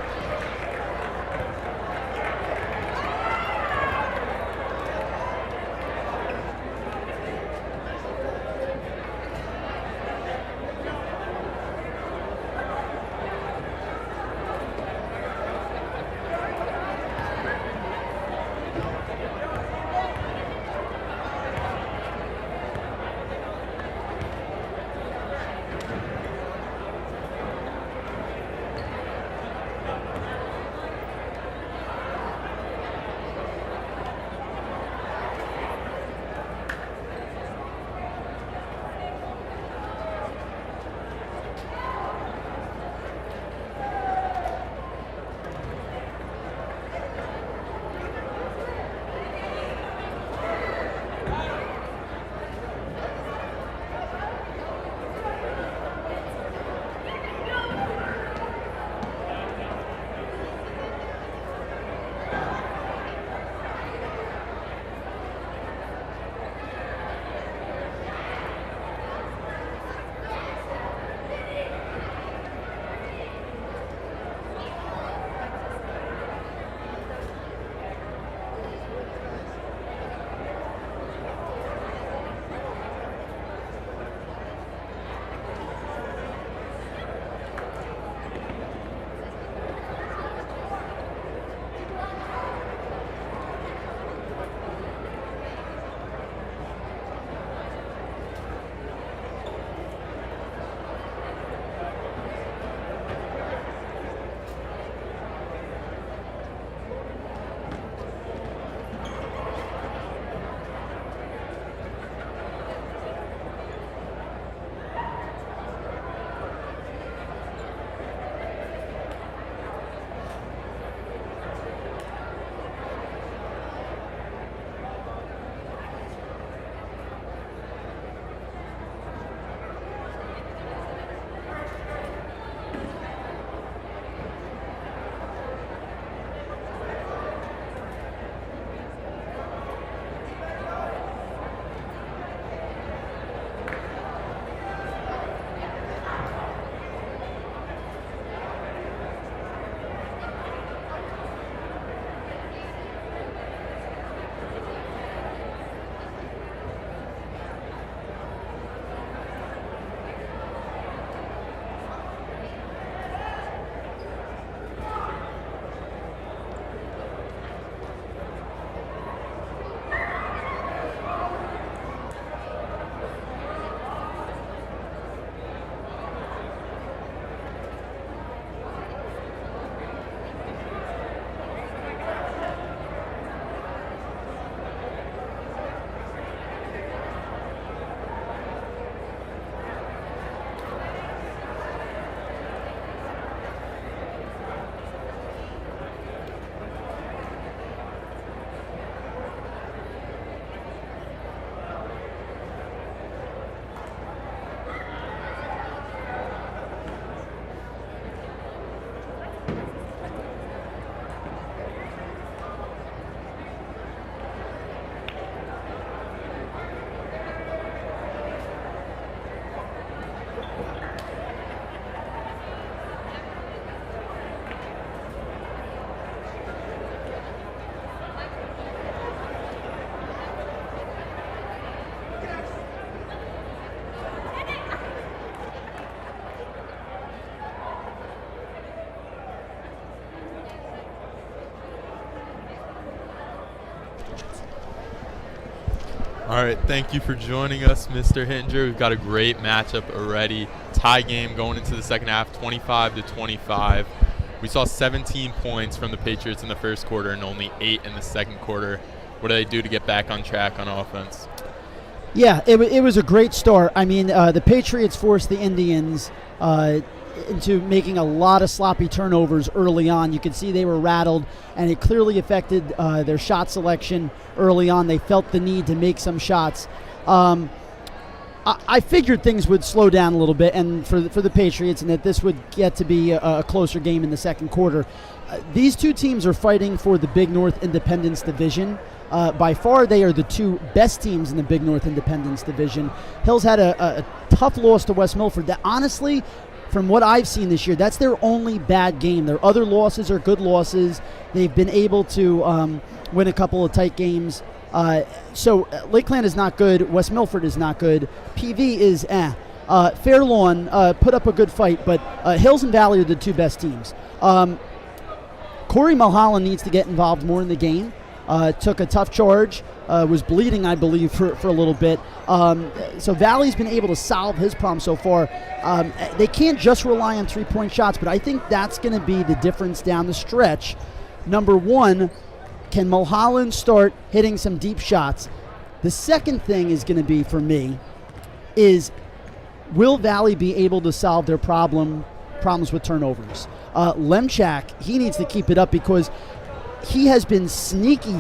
All right, thank you for joining us, Mr. Hittinger. We've got a great matchup already. Tie game going into the second half, 25-25. We saw 17 points from the Patriots in the first quarter and only 8 in the second quarter. What do they do to get back on track on offense? Yeah, it was a great start. I mean, the Patriots forced the Indians into making a lot of sloppy turnovers early on. You could see they were rattled, and it clearly affected their shot selection early on. They felt the need to make some shots. I figured things would slow down a little bit, and for the Patriots, and that this would get to be a closer game in the second quarter. These two teams are fighting for the Big North Independence Division. By far, they are the two best teams in the Big North Independence Division. Hills had a tough loss to West Milford. That honestly, from what I've seen this year, that's their only bad game. Their other losses are good losses. They've been able to win a couple of tight games. So Lakeland is not good. West Milford is not good. PV is Fair Lawn put up a good fight, but Hills and Valley are the two best teams. Corey Mulholland needs to get involved more in the game. Took a tough charge, was bleeding, I believe, for a little bit. So Valley's been able to solve his problem so far. They can't just rely on three-point shots, but I think that's going to be the difference down the stretch. Number one, can Mulholland start hitting some deep shots? The second thing is going to be, for me, is will Valley be able to solve their problems with turnovers? Lemchak, he needs to keep it up because he has been sneaky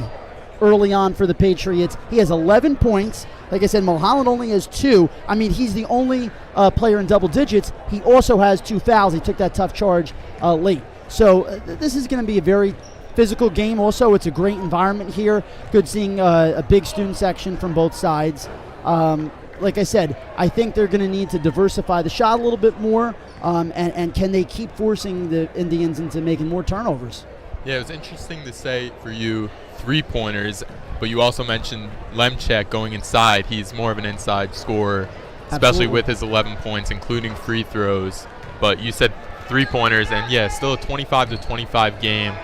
early on for the Patriots. He has 11 points. Like I said, Mulholland only has 2. I mean, he's the only player in double digits. He also has 2 fouls. He took that tough charge late. So this is going to be a very physical game. Also, it's a great environment here. Good seeing a big student section from both sides. Like I said, I think they're going to need to diversify the shot a little bit more. And can they keep forcing the Indians into making more turnovers? Yeah, it was interesting to say for you three-pointers, but you also mentioned Lemchak going inside. He's more of an inside scorer, especially Absolutely. with his 11 points, including free throws. But you said three-pointers, and yeah, still a 25-25 game.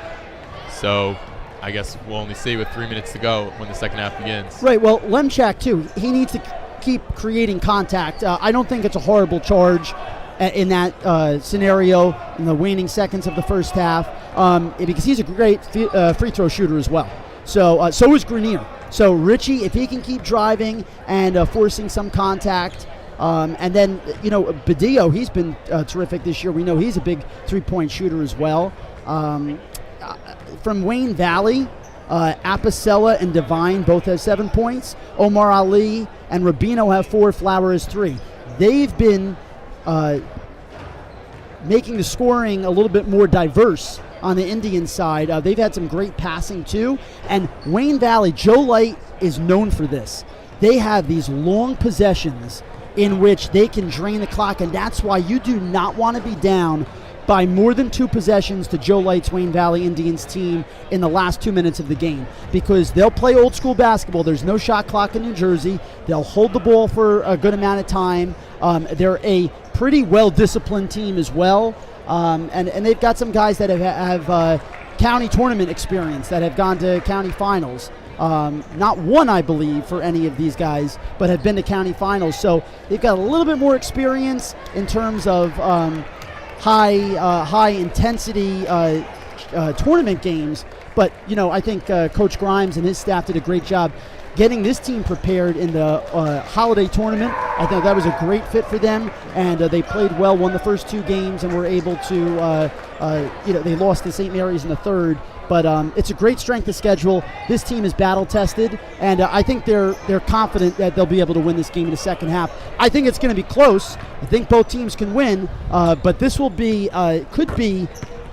So I guess we'll only see with 3 minutes to go when the second half begins. Right, well, Lemchak, too, he needs to keep creating contact. I don't think it's a horrible charge in that scenario in the waning seconds of the first half because he's a great free throw shooter as well. So is Grenier. So Richie, if he can keep driving and forcing some contact, and then, Badillo, he's been terrific this year. We know he's a big three-point shooter as well. From Wayne Valley, Apicella and Devine both have 7 points. Omar Ali and Rubino have 4. Flower has 3. They've been making the scoring a little bit more diverse on the Indian side. They've had some great passing too. And Wayne Valley, Joe Light is known for this. They have these long possessions in which they can drain the clock, and that's why you do not want to be down by more than 2 possessions to Joe Light's Wayne Valley Indians team in the last 2 minutes of the game, because they'll play old school basketball. There's no shot clock in New Jersey. They'll hold the ball for a good amount of time. They're a pretty well-disciplined team as well, and they've got some guys that have county tournament experience, that have gone to county finals. Not one, I believe, for any of these guys, but have been to county finals. So they've got a little bit more experience in terms of high intensity tournament games. But I think Coach Grimes and his staff did a great job getting this team prepared in the holiday tournament. I think that was a great fit for them, and they played well, won the first 2 games, and were able to they lost to St. Mary's in the third. But it's a great strength of schedule. This team is battle-tested, and I think they're confident that they'll be able to win this game in the second half. I think it's going to be close. I think both teams can win, but this will be could be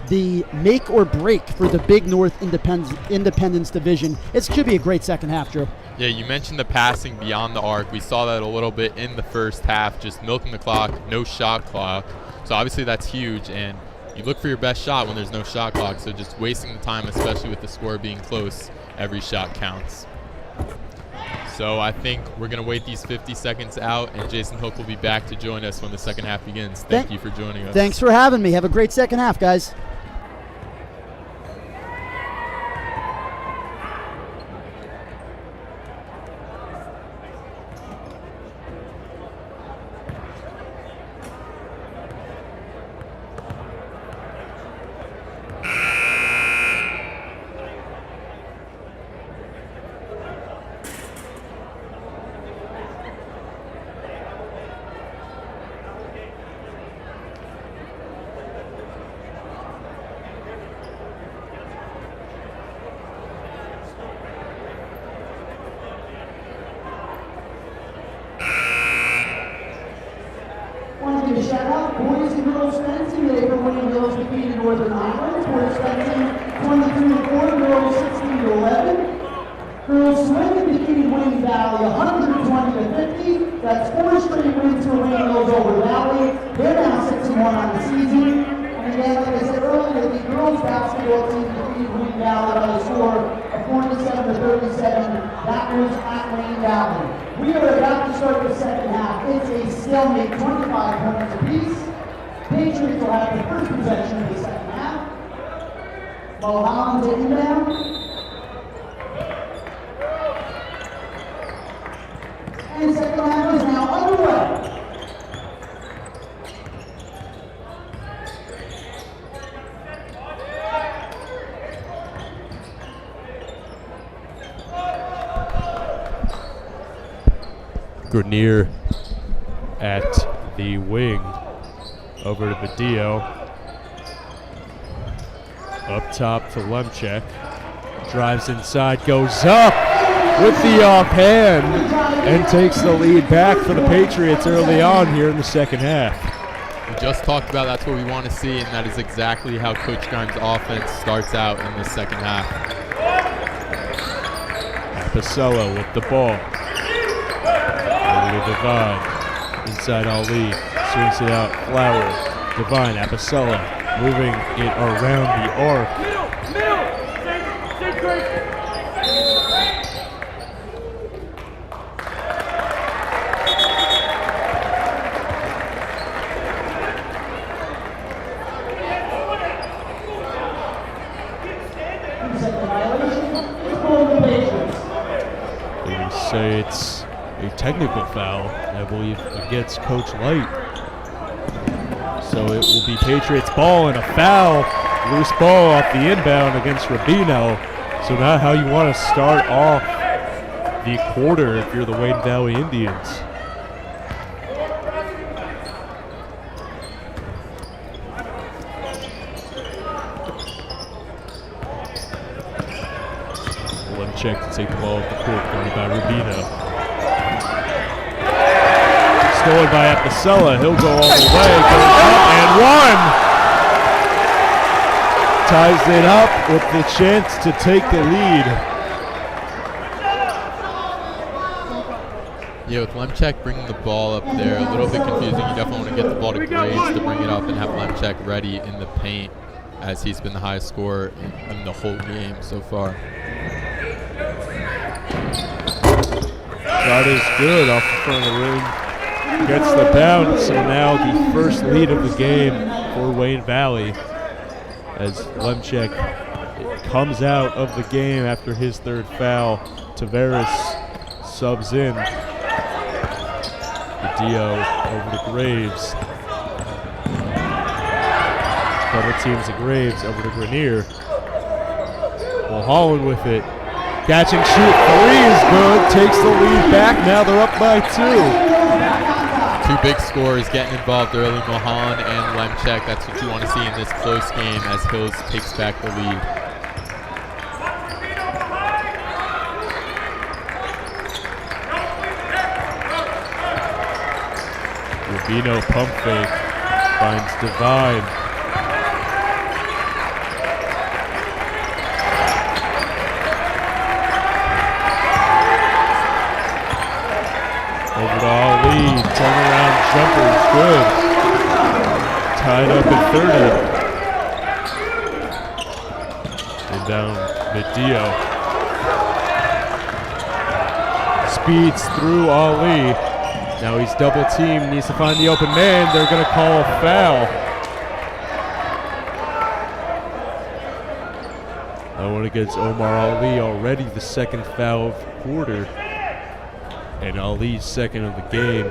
the make or break for the Big North Independence Division. It should be a great second half, Drew. Yeah, you mentioned the passing beyond the arc. We saw that a little bit in the first half, just milking the clock, no shot clock. So obviously that's huge, and you look for your best shot when there's no shot clock, so just wasting the time, especially with the score being close, every shot counts. So I think we're going to wait these 50 seconds out, and Jason Hook will be back to join us when the second half begins. Thank you for joining us. Thanks for having me. Have a great second half, guys. Boys and girls fencing, they for Wayne Hills defeated Northern Ireland. Boys fencing 22-4, girls 16-11. Girls swimming defeated Wayne Valley 120-50. That's 4 straight wins for Wayne Hills over Valley. They're now 6-1 on the season. And again, like I said earlier, the girls basketball team defeated Wayne Valley by a score of 47-37. That was at Wayne Valley. We are about to start the second half. It's a stalemate, 25 points apiece. Patriots will have the first possession of the second half. Mulholland's inbound. And second half is now underway. Grenier at the wing. Over to Badillo. Up top to Lemchek. Drives inside, goes up with the offhand, and takes the lead back for the Patriots early on here in the second half. We just talked about that's what we want to see, and that is exactly how Coach Grimes' offense starts out in the second half. Apicella with the ball. Over to Divine. Inside Ali. Swings it out. Flower. Divine. Apicella moving it around the arc. They say it's a technical foul, I believe, against Coach Light. So it will be Patriots ball and a foul. Loose ball off the inbound against Rubino. So not how you want to start off the quarter if you're the Wayne Valley Indians. Lemchek to take the ball off the court, guarded by Rubino. Stolen by Apicella. He'll go all the way. Goes up and one. Ties it up with the chance to take the lead. Yeah, with Lemchek bringing the ball up there, a little bit confusing. You definitely want to get the ball to Graves to bring it up and have Lemchek ready in the paint, as he's been the highest scorer in the whole game so far. Shot is good off the front of the rim. Gets the bounce, so now the first lead of the game for Wayne Valley as Lemchek comes out of the game after his third foul. Tavares subs in. Badillo over to Graves. Double teams to Graves over to Grenier. Mulholland with it. Catch and shoot three is good. Takes the lead back. Now they're up by 2. Two big scorers getting involved early, Mulholland and Lemchek. That's what you want to see in this close game as Hills takes back the lead. Rubino pump fake. Finds Divine. Over to Ali, turnaround jumper is good. Tied up at 30. And down Badillo. Speeds through Ali. Now he's double teamed, needs to find the open man. They're going to call a foul. That one against Omar Ali, already the second foul of the quarter. And Ali's second of the game.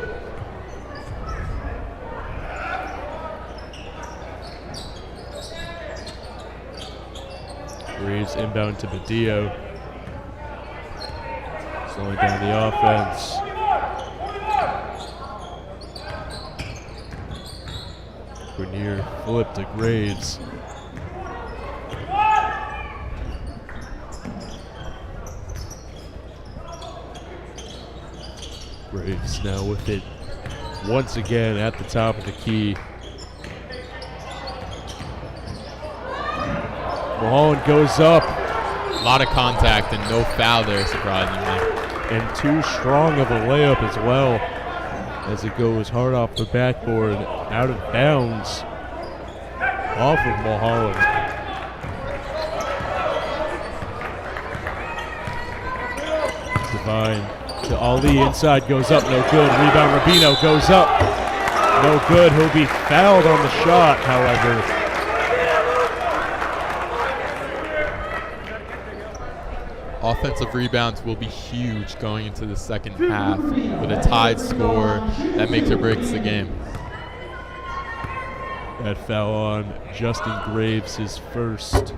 Graves inbound to Badillo. Slowing down the offense. Grenier flip to Graves. Graves now with it once again at the top of the key. Mulholland goes up. A lot of contact and no foul there, surprisingly. And too strong of a layup as well, as it goes hard off the backboard, out of bounds, off of Mulholland. Divine to Ali, inside, goes up, no good. Rebound, Rubino goes up, no good. He'll be fouled on the shot, however. Offensive rebounds will be huge going into the second half with a tied score that makes or breaks the game. That foul on Justin Graves, his first.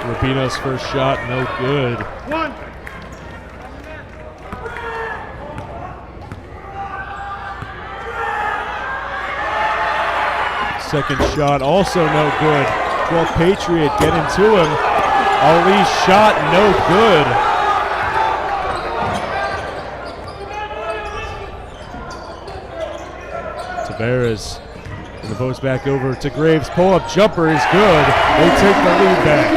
Rubino's first shot, no good. Second shot, also no good. Well, Patriot getting to him. Ali's shot, no good. Tavares in the post back over to Graves. Pull-up jumper is good. They take the lead back.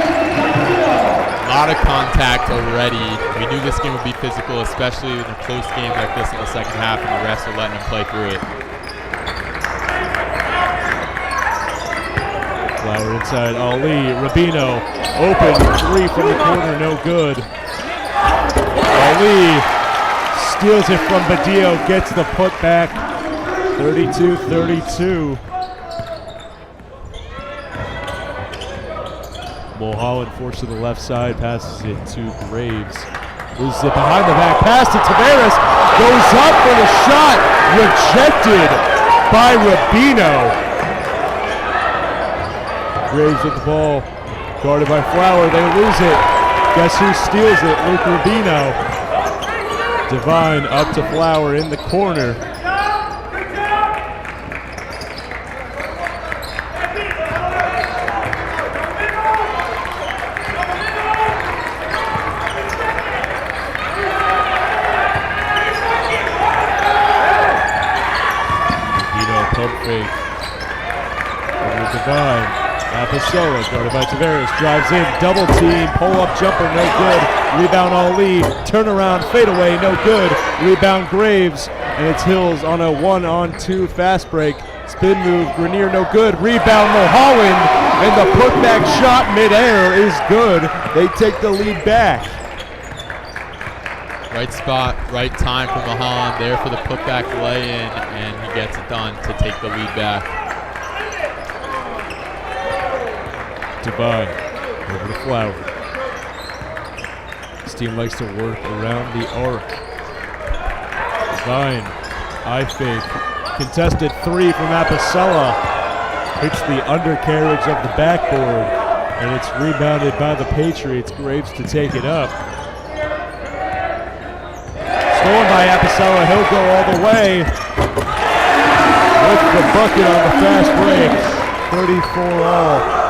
A lot of contact already. We knew this game would be physical, especially in a close game like this in the second half, and the refs are letting them play through it. Flower inside, Ali, Rubino, open, three from the corner, no good. Ali steals it from Badillo, gets the putback, 32-32. Mulholland forced to the left side, passes it to Graves. Loses it behind the back, pass to Tavares, goes up for the shot, rejected by Rubino. Graves with the ball, guarded by Flower, they lose it. Guess who steals it? Luke Rubino. Divine up to Flower in the corner. Rubino pump fake. Over Divine. Pasola, guarded by Tavares, drives in, double team, pull-up jumper, no good. Rebound Ali, turnaround, fadeaway, no good. Rebound Graves, and it's Hills on a 1-on-2 fast break. Spin move, Grenier, no good. Rebound Mulholland, and the putback shot midair is good. They take the lead back. Right spot, right time for Mulholland, there for the putback lay-in, and he gets it done to take the lead back. Divine over to Flower. This team likes to work around the arc. Divine, eye fake, contested three from Apicella. Hits the undercarriage of the backboard, and it's rebounded by the Patriots. Graves to take it up. Stolen by Apicella, he'll go all the way. With the bucket on the fast break, 34 all.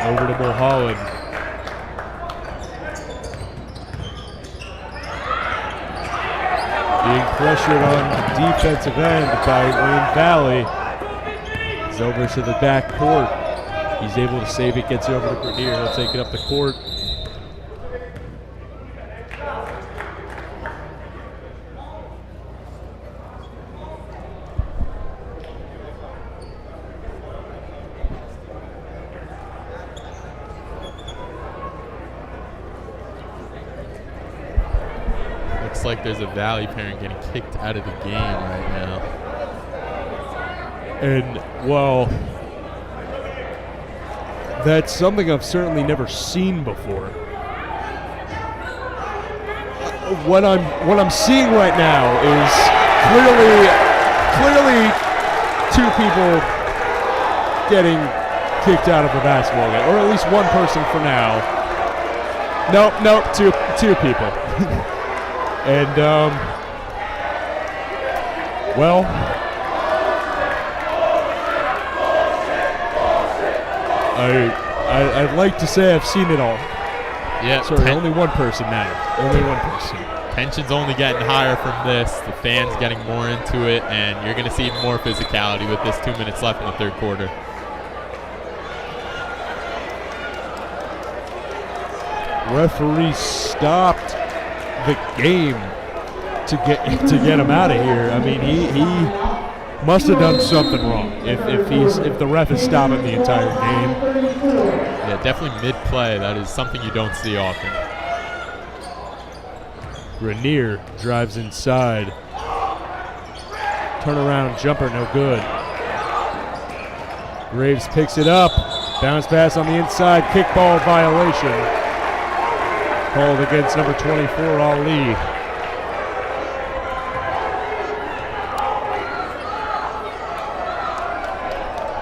Over to Mulholland. Being pressured on the defensive end by Wayne Valley. He's over to the back court. He's able to save it, gets it over to Grenier. He'll take it up the court. Like there's a Valley parent getting kicked out of the game right now. And, well, that's something I've certainly never seen before. What I'm seeing right now is clearly two people getting kicked out of a basketball game, or at least one person for now. Nope, two people. And, well, I'd like to say I've seen it all. Yeah, Sorry, only one person mattered. Only one person. Tension's only getting higher from this. The fans getting more into it, and you're going to see even more physicality with this 2 minutes left in the third quarter. Referee stopped the game to get him out of here. I mean, he must have done something wrong if the ref is stopping the entire game. Yeah, definitely mid-play. That is something you don't see often. Grenier drives inside. Turnaround jumper, no good. Graves picks it up. Bounce pass on the inside. Kickball violation. Called against number 24, Ali.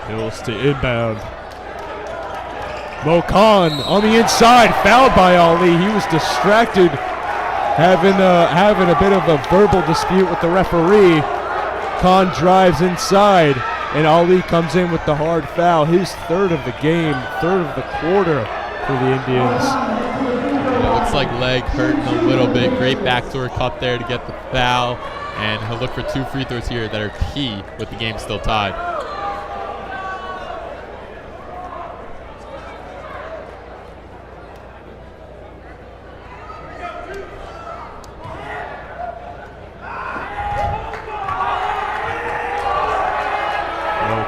Hills to inbound. Mo Khan on the inside, fouled by Ali. He was distracted, having a bit of a verbal dispute with the referee. Khan drives inside, and Ali comes in with the hard foul. His third of the game, third of the quarter for the Indians. It looks like leg hurting a little bit. Great backdoor cut there to get the foul, and he'll look for 2 free throws here that are key with the game still tied.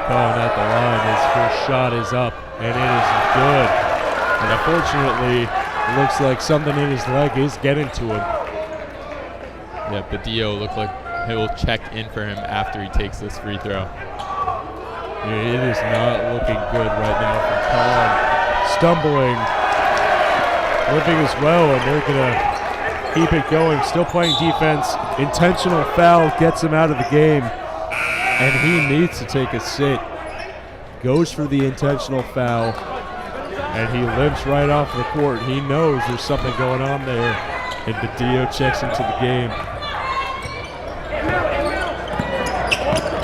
At the line, his first shot is up, and it is good. And unfortunately, it looks like something in his leg is getting to him. Yeah, Badillo looked like he'll check in for him after he takes this free throw. It is not looking good right now for Khan. Stumbling, living as well, and they're going to keep it going. Still playing defense. Intentional foul gets him out of the game, and he needs to take a sit. Goes for the intentional foul, and he limps right off the court. He knows there's something going on there, and Badillo checks into the game.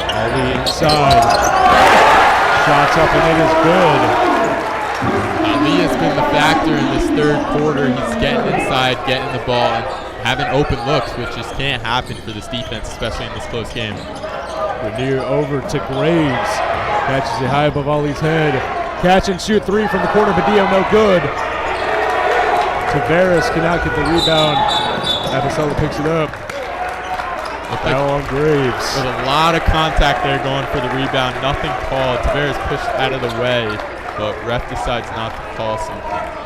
Ali inside. Shots up, and it is good. Ali has been the factor in this third quarter. He's getting inside, getting the ball, and having open looks, which just can't happen for this defense, especially in this close game. Grenier over to Graves. Catches it high above Ali's head. Catch and shoot 3 from the corner. Badillo no good. Tavares cannot get the rebound. Apicella picks it up. Foul on Graves. With a lot of contact there going for the rebound. Nothing called. Tavares pushed out of the way, but ref decides not to call something.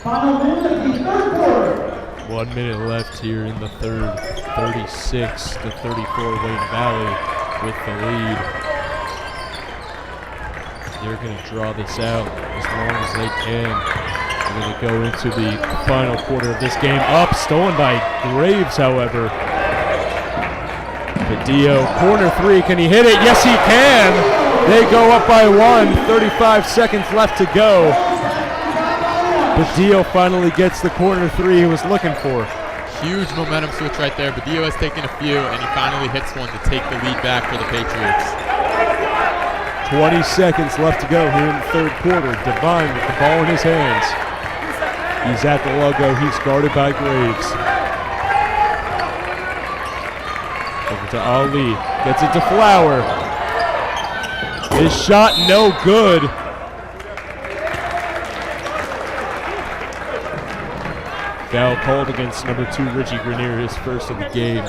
Final minute of the third quarter. 1 minute left here in the third. 36-34 Wayne Valley with the lead. They're going to draw this out as long as they can. They're going to go into the final quarter of this game. Up, stolen by Graves, however. Badillo, corner 3. Can he hit it? Yes, he can. They go up by 1. 35 seconds left to go. Badillo finally gets the corner 3 he was looking for. Huge momentum switch right there. Badillo has taken a few, and he finally hits one to take the lead back for the Patriots. 20 seconds left to go here in the third quarter. Devine with the ball in his hands. He's at the logo. He's guarded by Graves. Over to Ali. Gets it to Flower. His shot no good. Foul called against number 2 Richie Grenier, his first of the game,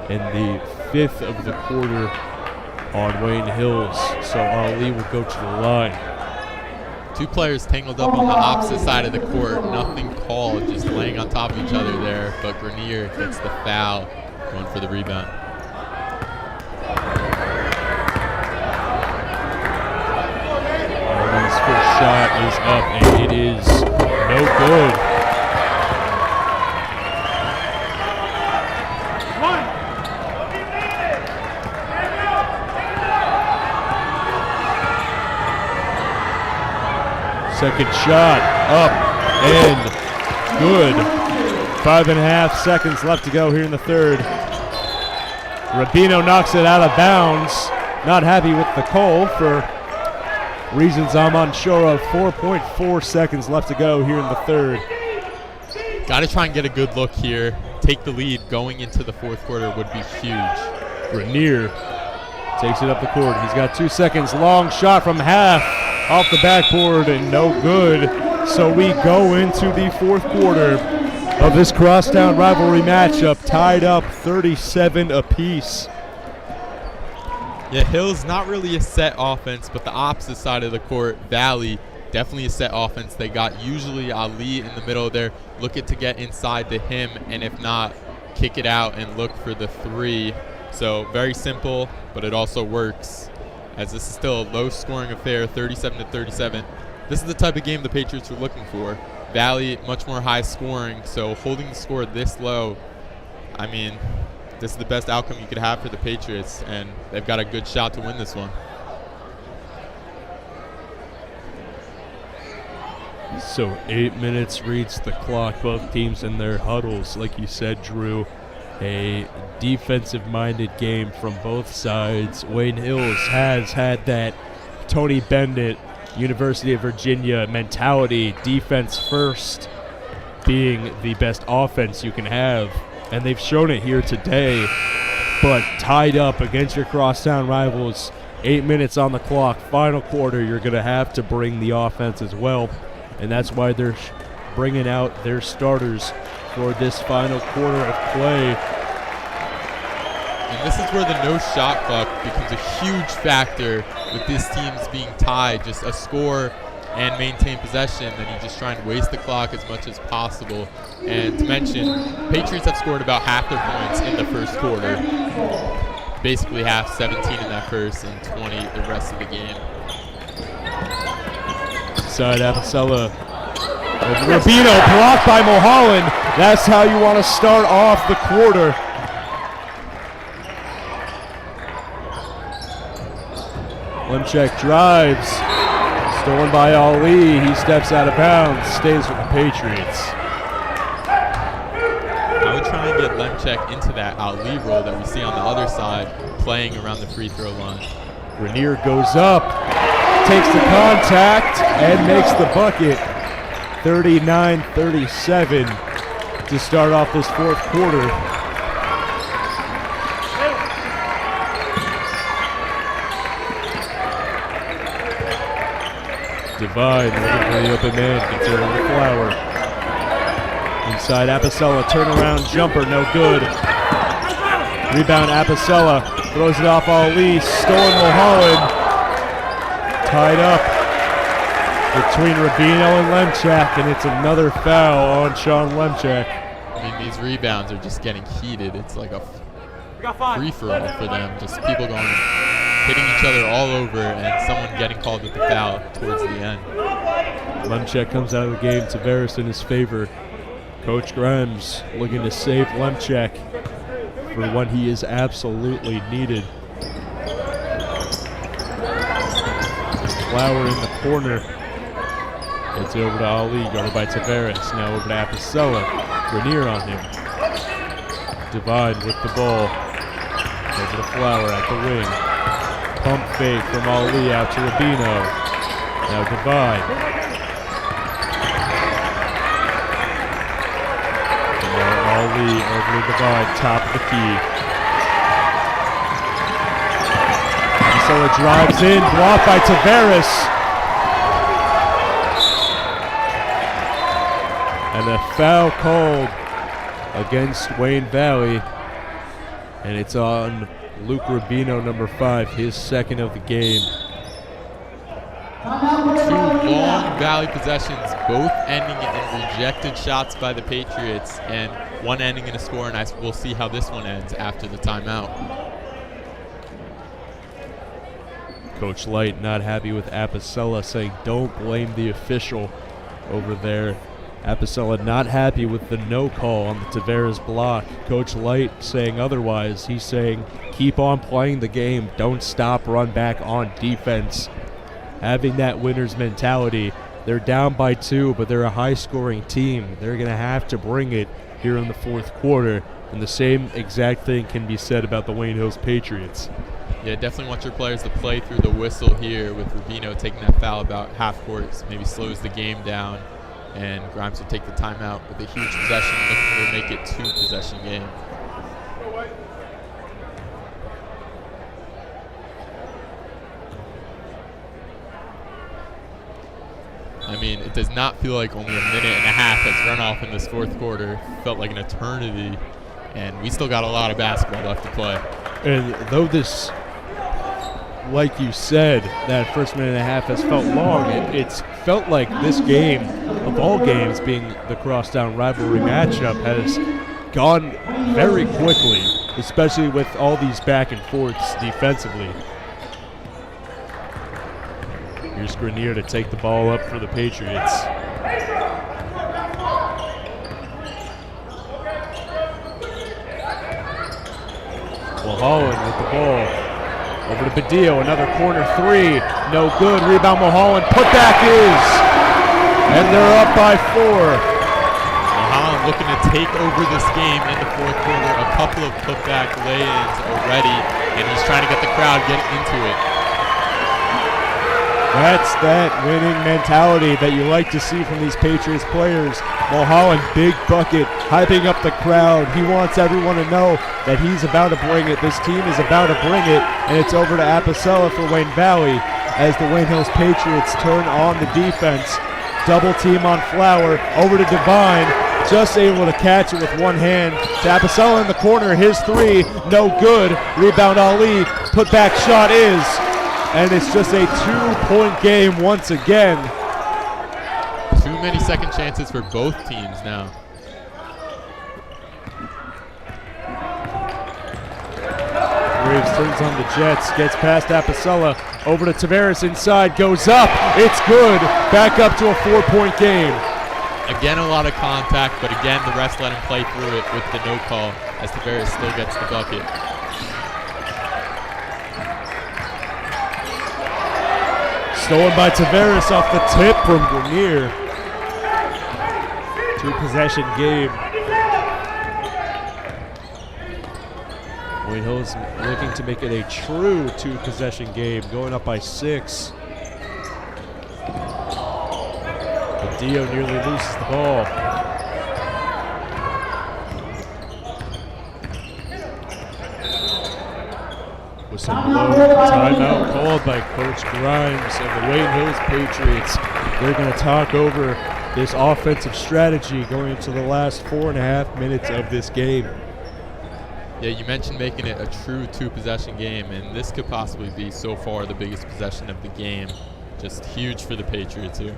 and the 5th of the quarter on Wayne Hills. So Ali will go to the line. 2 players tangled up on the opposite side of the court. Nothing called, just laying on top of each other there. But Grenier gets the foul, going for the rebound. Ali's first shot is up, and it is no good. Second shot up and good. 5.5 seconds left to go here in the third. Rubino knocks it out of bounds. Not happy with the call for reasons I'm unsure of. 4.4 seconds left to go here in the third. Got to try and get a good look here. Take the lead going into the fourth quarter would be huge. Grenier takes it up the court. He's got 2 seconds. Long shot from half off the backboard and no good. So we go into the fourth quarter of this crosstown rivalry matchup, tied up 37 apiece. Yeah, Hill's not really a set offense, but the opposite side of the court, Valley, definitely a set offense. They got usually Ali in the middle there, looking to get inside to him, and if not, kick it out and look for the three. So very simple, but it also works, as this is still a low-scoring affair, 37-37. This is the type of game the Patriots are looking for. Valley, much more high-scoring, so holding the score this low, I mean, this is the best outcome you could have for the Patriots, and they've got a good shot to win this one. So 8 minutes reads the clock. Both teams in their huddles, like you said, Drew. A defensive-minded game from both sides. Wayne Hills has had that Tony Bennett, University of Virginia mentality, defense first, being the best offense you can have. And they've shown it here today, but tied up against your crosstown rivals. 8 minutes on the clock, final quarter, you're going to have to bring the offense as well. And that's why they're bringing out their starters for this final quarter of play. And this is where the no shot clock becomes a huge factor with this team's being tied, just a score and maintain possession, then you're just trying to waste the clock as much as possible. And to mention, Patriots have scored about half their points in the first quarter. Basically half, 17 in that first and 20 the rest of the game. Side Apicella. Rubino blocked by Mulholland. That's how you want to start off the quarter. Lemchek drives. Stolen by Ali. He steps out of bounds. Stays with the Patriots. I would try and get Lemchek into that Ali role that we see on the other side, playing around the free throw line. Grenier goes up, takes the contact, and makes the bucket. 39-37 to start off this fourth quarter. Divide, looking for the open man, gets it over the Flower. Inside Apicella, turnaround jumper, no good. Rebound Apicella, throws it off Ali, stolen Mulholland. Tied up between Rubino and Lemchak, and it's another foul on Sean Lemchak. I mean, these rebounds are just getting heated. It's like a free-for-all for them. Just people going, hitting each other all over, and someone getting called with the foul towards the end. Lemchak comes out of the game. Tavares in his favor. Coach Grimes looking to save Lemchak for when he is absolutely needed. Flower in the corner. It's over to Ali, guarded by Tavares. Now over to Apicella. Grenier on him. Divide with the ball. Over to Flower at the wing. Pump fake from Ali out to Rubino. Now Divide. And now Ali over to Divide, top of the key. Apicella drives in, blocked by Tavares. And a foul called against Wayne Valley. And it's on Luke Rubino, number 5, his second of the game. 2 long Valley possessions, both ending in rejected shots by the Patriots, and one ending in a score, and we'll see how this one ends after the timeout. Coach Light not happy with Apicella, saying don't blame the official over there. Apicella not happy with the no call on the Tavares block. Coach Light saying otherwise. He's saying keep on playing the game. Don't stop, run back on defense. Having that winner's mentality. They're down by 2, but they're a high-scoring team. They're going to have to bring it here in the fourth quarter. And the same exact thing can be said about the Wayne Hills Patriots. Yeah, definitely want your players to play through the whistle here with Rubino taking that foul about half court. Maybe slows the game down, and Grimes will take the timeout with a huge possession, looking to make it 2-possession game. I mean, it does not feel like only a minute and a half has run off in this fourth quarter. Felt like an eternity, and we still got a lot of basketball left to play. And though this, like you said, that first minute and a half has felt long, it's felt like this game, of all games being the crosstown rivalry matchup, has gone very quickly, especially with all these back and forths defensively. Here's Grenier to take the ball up for the Patriots. Mulholland with the ball. Over to Badillo, another corner three. No good. Rebound Mulholland. Putback is. And they're up by 4. Mulholland looking to take over this game in the fourth quarter. A couple of putback lay-ins already, and he's trying to get the crowd getting into it. That's that winning mentality that you like to see from these Patriots players. Mulholland, big bucket, hyping up the crowd. He wants everyone to know that he's about to bring it. This team is about to bring it, and it's over to Apicella for Wayne Valley as the Wayne Hills Patriots turn on the defense. Double team on Flower, over to Devine, just able to catch it with one hand. To Apicella in the corner, his three, no good. Rebound Ali, putback shot is. And it's just a 2-point game once again. Too many second chances for both teams now. Graves turns on the Jets, gets past Apicella, over to Tavares inside, goes up, it's good. Back up to a 4-point game. Again, a lot of contact, but again, the refs let him play through it with the no call as Tavares still gets the bucket. Stolen by Tavares off the tip from Grenier. 2-possession game. Wayne Hills looking to make it a true 2-possession game, going up by 6. Badillo nearly loses the ball. With some low timeout called by Coach Grimes and the Wayne Hills Patriots. They're going to talk over this offensive strategy going into the last 4.5 minutes of this game. Yeah, you mentioned making it a true 2-possession game, and this could possibly be so far the biggest possession of the game. Just huge for the Patriots here.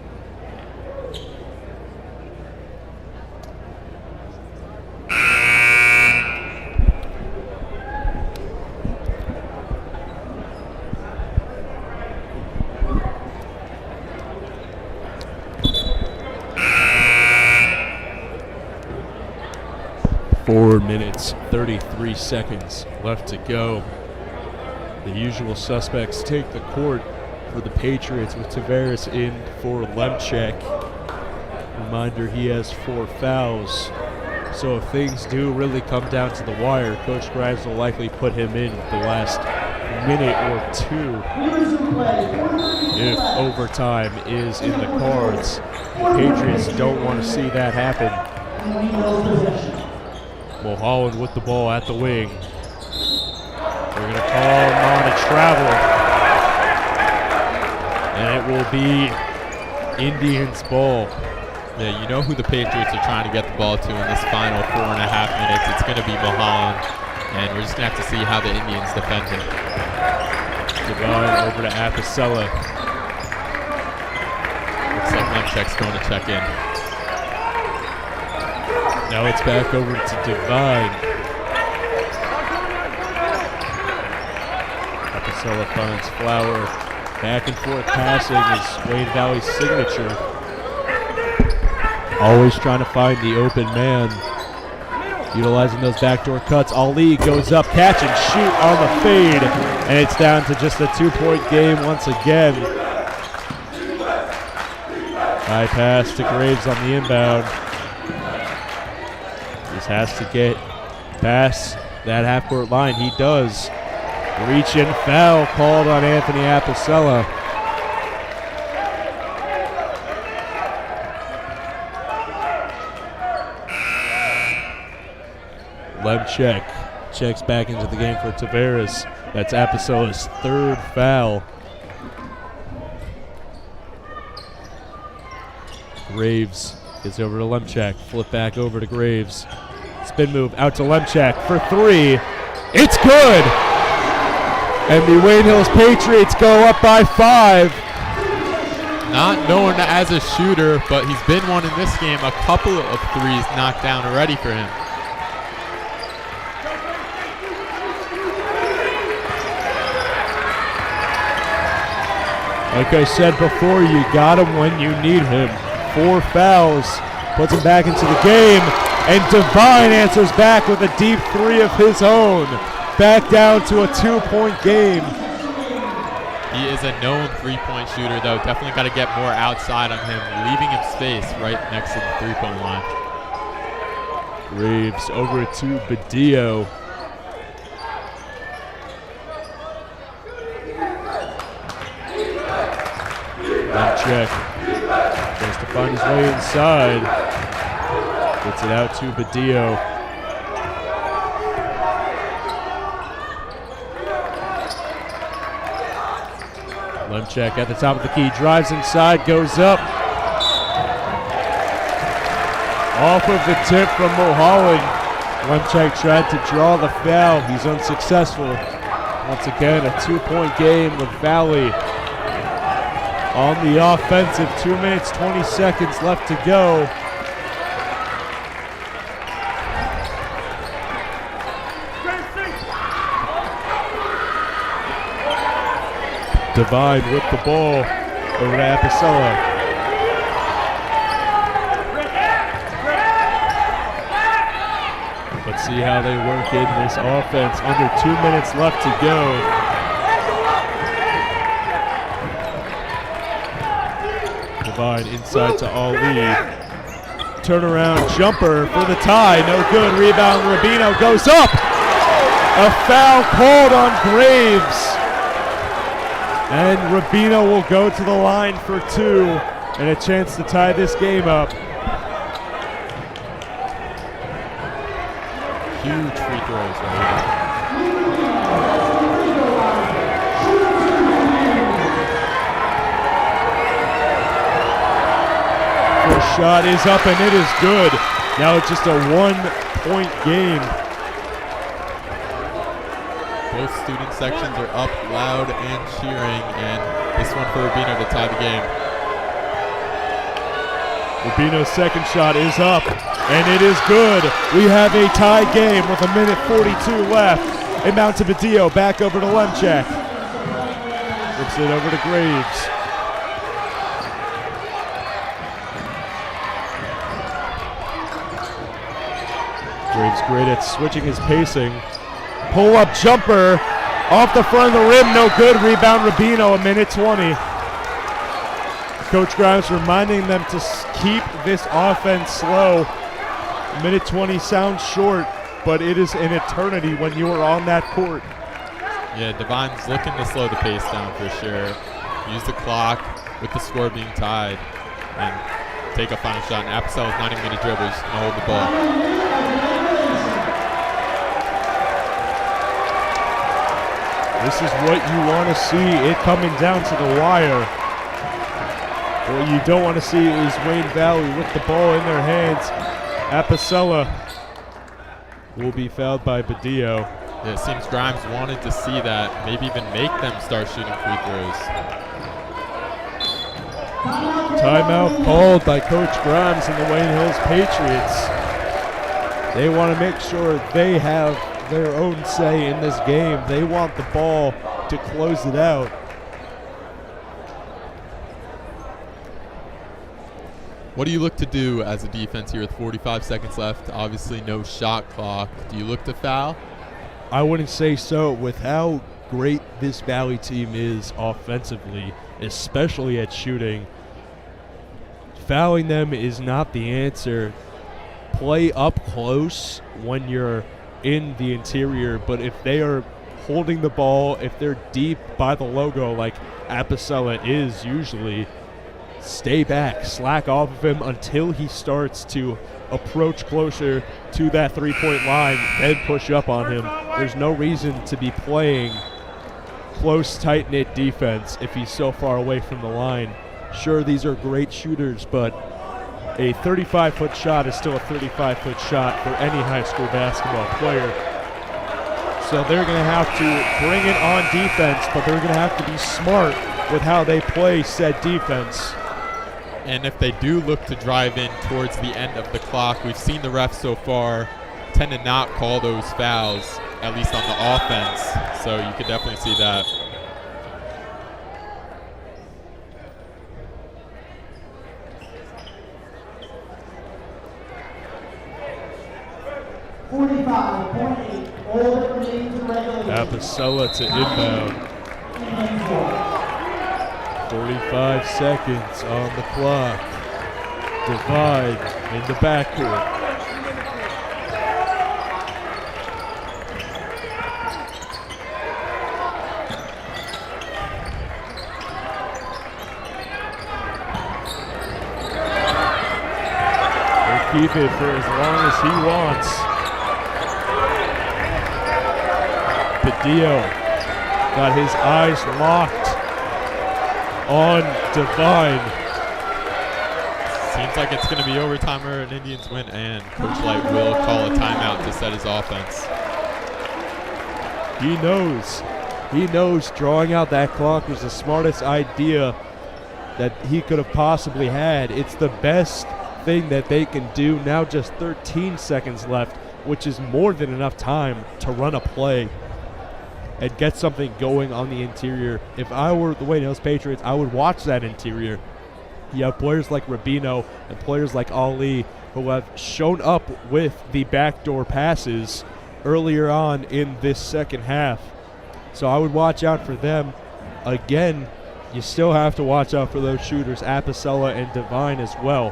Four minutes, 33 seconds left to go. The usual suspects take the court for the Patriots with Tavares in for Lemchek. Reminder, he has 4 fouls. So if things do really come down to the wire, Coach Grimes will likely put him in the last minute or 2 if overtime is in the cards. The Patriots don't want to see that happen. Mulholland with the ball at the wing. They're going to call him on a travel. And it will be Indians' ball. Yeah, you know who the Patriots are trying to get the ball to in this final 4.5 minutes. It's going to be Mulholland. And we're just going to have to see how the Indians defend him. Devine over to Apicella. Looks like Lemchek's going to check in. Now it's back over to Devine. Apicella finds Flower. Back and forth passing is Wayne Valley's signature. Always trying to find the open man. Utilizing those backdoor cuts. Ali goes up, catch and shoot on the fade. And it's down to just a 2-point game once again. High pass to Graves on the inbound. Just has to get pass that half-court line. He does. Reach and foul called on Anthony Apicella. Lemchek checks back into the game for Tavares. That's Apicella's third foul. Graves gets over to Lemchek. Flip back over to Graves. Spin move out to Lemchek for three. It's good! And the Wayne Hills Patriots go up by 5. Not known as a shooter, but he's been one in this game. A couple of threes knocked down already for him. Like I said before, you got him when you need him. 4 fouls, puts him back into the game, and Devine answers back with a deep 3 of his own. Back down to a 2-point game. He is a known three-point shooter, though. Definitely got to get more outside on him, leaving him space right next to the three-point line. Graves over to Badillo. Check. Tries to find his way inside. Gets it out to Badillo. Lemchek at the top of the key. Drives inside. Goes up. Off of the tip from Mulholland. Lemchek tried to draw the foul. He's unsuccessful. Once again, a 2-point game with Valley on the offensive. 2 minutes, 20 seconds left to go. Devine with the ball over to Apicella. Let's see how they work in this offense. Under 2 minutes left to go. Devine inside to Ali. Turnaround jumper for the tie. No good. Rebound. Rubino goes up. A foul called on Graves. And Rubino will go to the line for 2 and a chance to tie this game up. Huge free throws right here. First shot is up and it is good. Now it's just a 1-point game. Both student sections are up loud and cheering, and this one for Rubino to tie the game. Rubino's second shot is up, and it is good. We have a tie game with 1:42 left. Inbound to Badillo, back over to Lemchek. Flips it over to Graves. Graves great at switching his pacing. Pull-up jumper off the front of the rim, no good. Rebound Rubino, 1:20. Coach Grimes reminding them to keep this offense slow. 1:20 sounds short, but it is an eternity when you are on that court. Yeah, Devine's looking to slow the pace down for sure. Use the clock with the score being tied and take a final shot. And Apicella's not even going to dribble, he's going to hold the ball. This is what you want to see, it coming down to the wire. What you don't want to see is Wayne Valley with the ball in their hands. Apicella will be fouled by Badillo. Yeah, it seems Grimes wanted to see that, maybe even make them start shooting free throws. Timeout called by Coach Grimes and the Wayne Hills Patriots. They want to make sure they have their own say in this game. They want the ball to close it out. What do you look to do as a defense here with 45 seconds left? Obviously no shot clock. Do you look to foul? I wouldn't say so. With how great this Valley team is offensively, especially at shooting, fouling them is not the answer. Play up close when you're in the interior, but if they are holding the ball, if they're deep by the logo like Apicella is usually, stay back, slack off of him until he starts to approach closer to that three-point line, then push up on him. There's no reason to be playing close, tight-knit defense if he's so far away from the line. Sure, these are great shooters, but a 35-foot shot is still a 35-foot shot for any high school basketball player. So they're going to have to bring it on defense, but they're going to have to be smart with how they play said defense. And if they do look to drive in towards the end of the clock, we've seen the refs so far tend to not call those fouls, at least on the offense. So you could definitely see that. Apicella to inbound. 45 seconds on the clock. Divine in the backcourt. He'll keep it for as long as he wants. Padillo got his eyes locked on Divine. Seems like it's going to be overtime or an Indians win, and Coach Light will call a timeout to set his offense. He knows. He knows drawing out that clock was the smartest idea that he could have possibly had. It's the best thing that they can do. Now just 13 seconds left, which is more than enough time to run a play and get something going on the interior. If I were the Wayne Hills Patriots, I would watch that interior. You have players like Rubino and players like Ali who have shown up with the backdoor passes earlier on in this second half. So I would watch out for them. Again, you still have to watch out for those shooters, Apicella and Divine as well,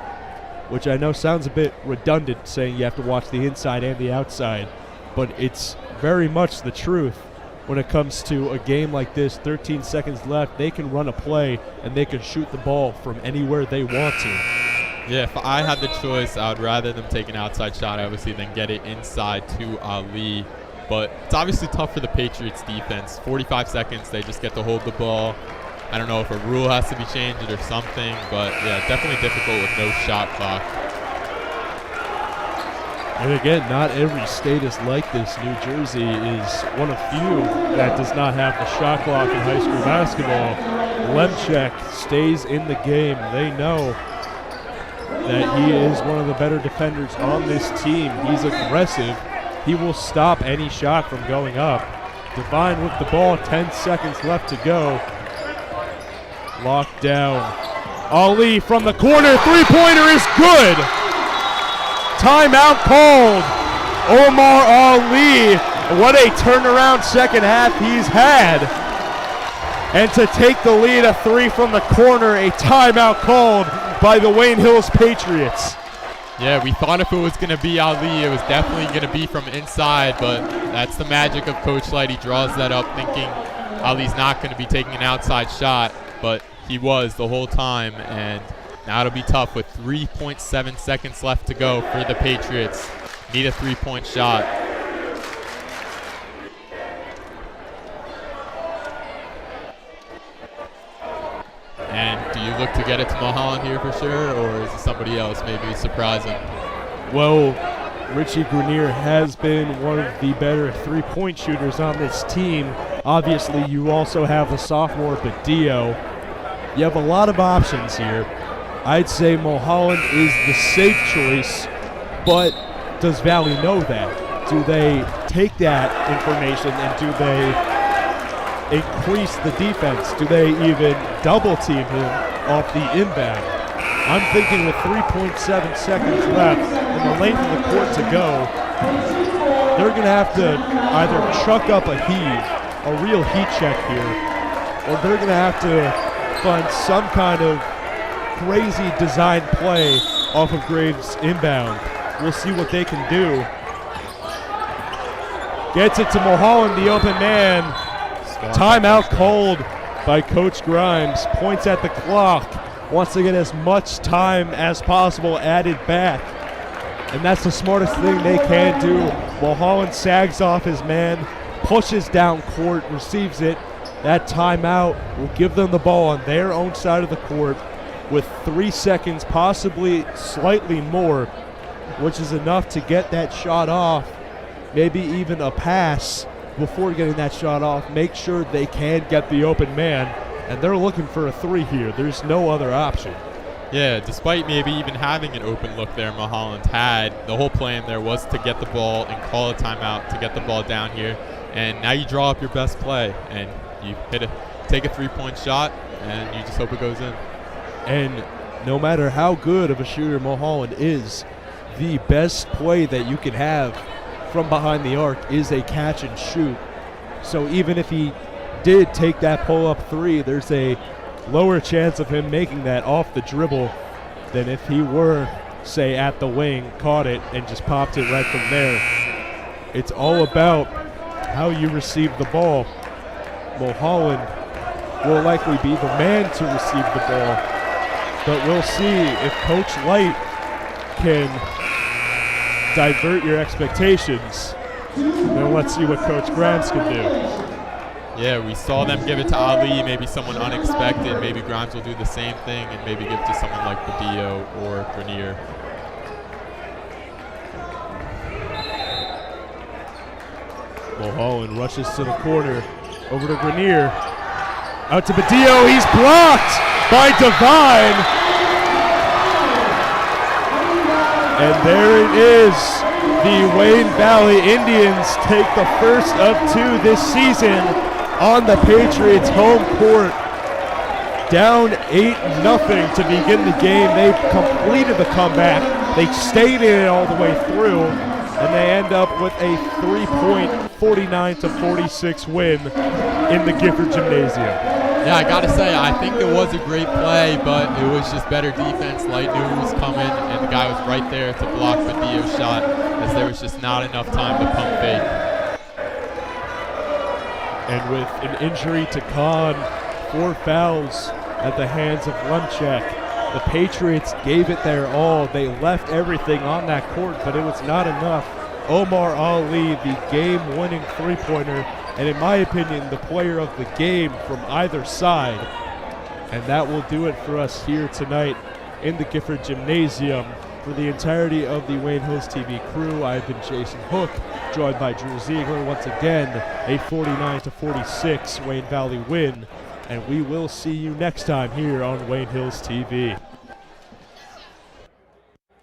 which I know sounds a bit redundant saying you have to watch the inside and the outside, but it's very much the truth. When it comes to a game like this, 13 seconds left, they can run a play and they can shoot the ball from anywhere they want to. Yeah, if I had the choice, I would rather them take an outside shot, obviously, than get it inside to Ali. But it's obviously tough for the Patriots defense. 45 seconds, they just get to hold the ball. I don't know if a rule has to be changed or something, but yeah, definitely difficult with no shot clock. And again, not every state is like this. New Jersey is one of few that does not have the shot clock in high school basketball. Lemchek stays in the game. They know that he is one of the better defenders on this team. He's aggressive. He will stop any shot from going up. Divine with the ball, 10 seconds left to go. Locked down. Ali from the corner, three-pointer is good. Timeout called. Omar Ali, what a turnaround second half he's had. And to take the lead, a three from the corner, a timeout called by the Wayne Hills Patriots. Yeah, we thought if it was going to be Ali, it was definitely going to be from inside, but that's the magic of Coach Light. He draws that up thinking Ali's not going to be taking an outside shot, but he was the whole time, and now it'll be tough with 3.7 seconds left to go for the Patriots. Need a three-point shot. And do you look to get it to Mulholland here for sure, or is it somebody else maybe surprising? Well, Richie Grenier has been one of the better three-point shooters on this team. Obviously, you also have the sophomore Badillo. You have a lot of options here. I'd say Mulholland is the safe choice, but does Valley know that? Do they take that information and do they increase the defense? Do they even double team him off the inbound? I'm thinking with 3.7 seconds left and the length of the court to go, they're going to have to either chuck up a heave, a real heat check here, or they're going to have to find some kind of crazy design play off of Graves' inbound. We'll see what they can do. Gets it to Mulholland, the open man. Timeout called by Coach Grimes. Points at the clock. Wants to get as much time as possible added back. And that's the smartest thing they can do. Mulholland sags off his man, pushes down court, receives it. That timeout will give them the ball on their own side of the court with 3 seconds, possibly slightly more, which is enough to get that shot off, maybe even a pass before getting that shot off. Make sure they can get the open man, and they're looking for a 3 here. There's no other option. Yeah, despite maybe even having an open look there Mulholland had, the whole plan there was to get the ball and call a timeout to get the ball down here. And now you draw up your best play, and you take a 3-point shot, and you just hope it goes in. And no matter how good of a shooter Mulholland is, the best play that you can have from behind the arc is a catch and shoot. So even if he did take that pull-up 3, there's a lower chance of him making that off the dribble than if he were, say, at the wing, caught it, and just popped it right from there. It's all about how you receive the ball. Mulholland will likely be the man to receive the ball, but we'll see if Coach Light can divert your expectations. Then let's see what Coach Grimes can do. Yeah, we saw them give it to Ali, maybe someone unexpected. Maybe Grimes will do the same thing and maybe give it to someone like Badillo or Grenier. Mulholland rushes to the corner, over to Grenier. Out to Badillo, he's blocked by Devine. And there it is. The Wayne Valley Indians take the first of 2 this season on the Patriots' home court. Down 8-0 to begin the game. They completed the comeback. They stayed in it all the way through, and they end up with a 3-point 49-46 win in the Gifford Gymnasium. Yeah, I gotta say, I think it was a great play, but it was just better defense. Light knew he was coming, and the guy was right there to block Badillo's shot, as there was just not enough time to pump fake. And with an injury to Kahn, 4 fouls at the hands of Lemchek, the Patriots gave it their all. They left everything on that court, but it was not enough. Omar Ali, the game-winning 3-pointer, and in my opinion, the player of the game from either side. And that will do it for us here tonight in the Gifford Gymnasium. For the entirety of the Wayne Hills TV crew, I've been Jason Hook, joined by Drew Ziegler. Once again, a 49-46 Wayne Valley win. And we will see you next time here on Wayne Hills TV.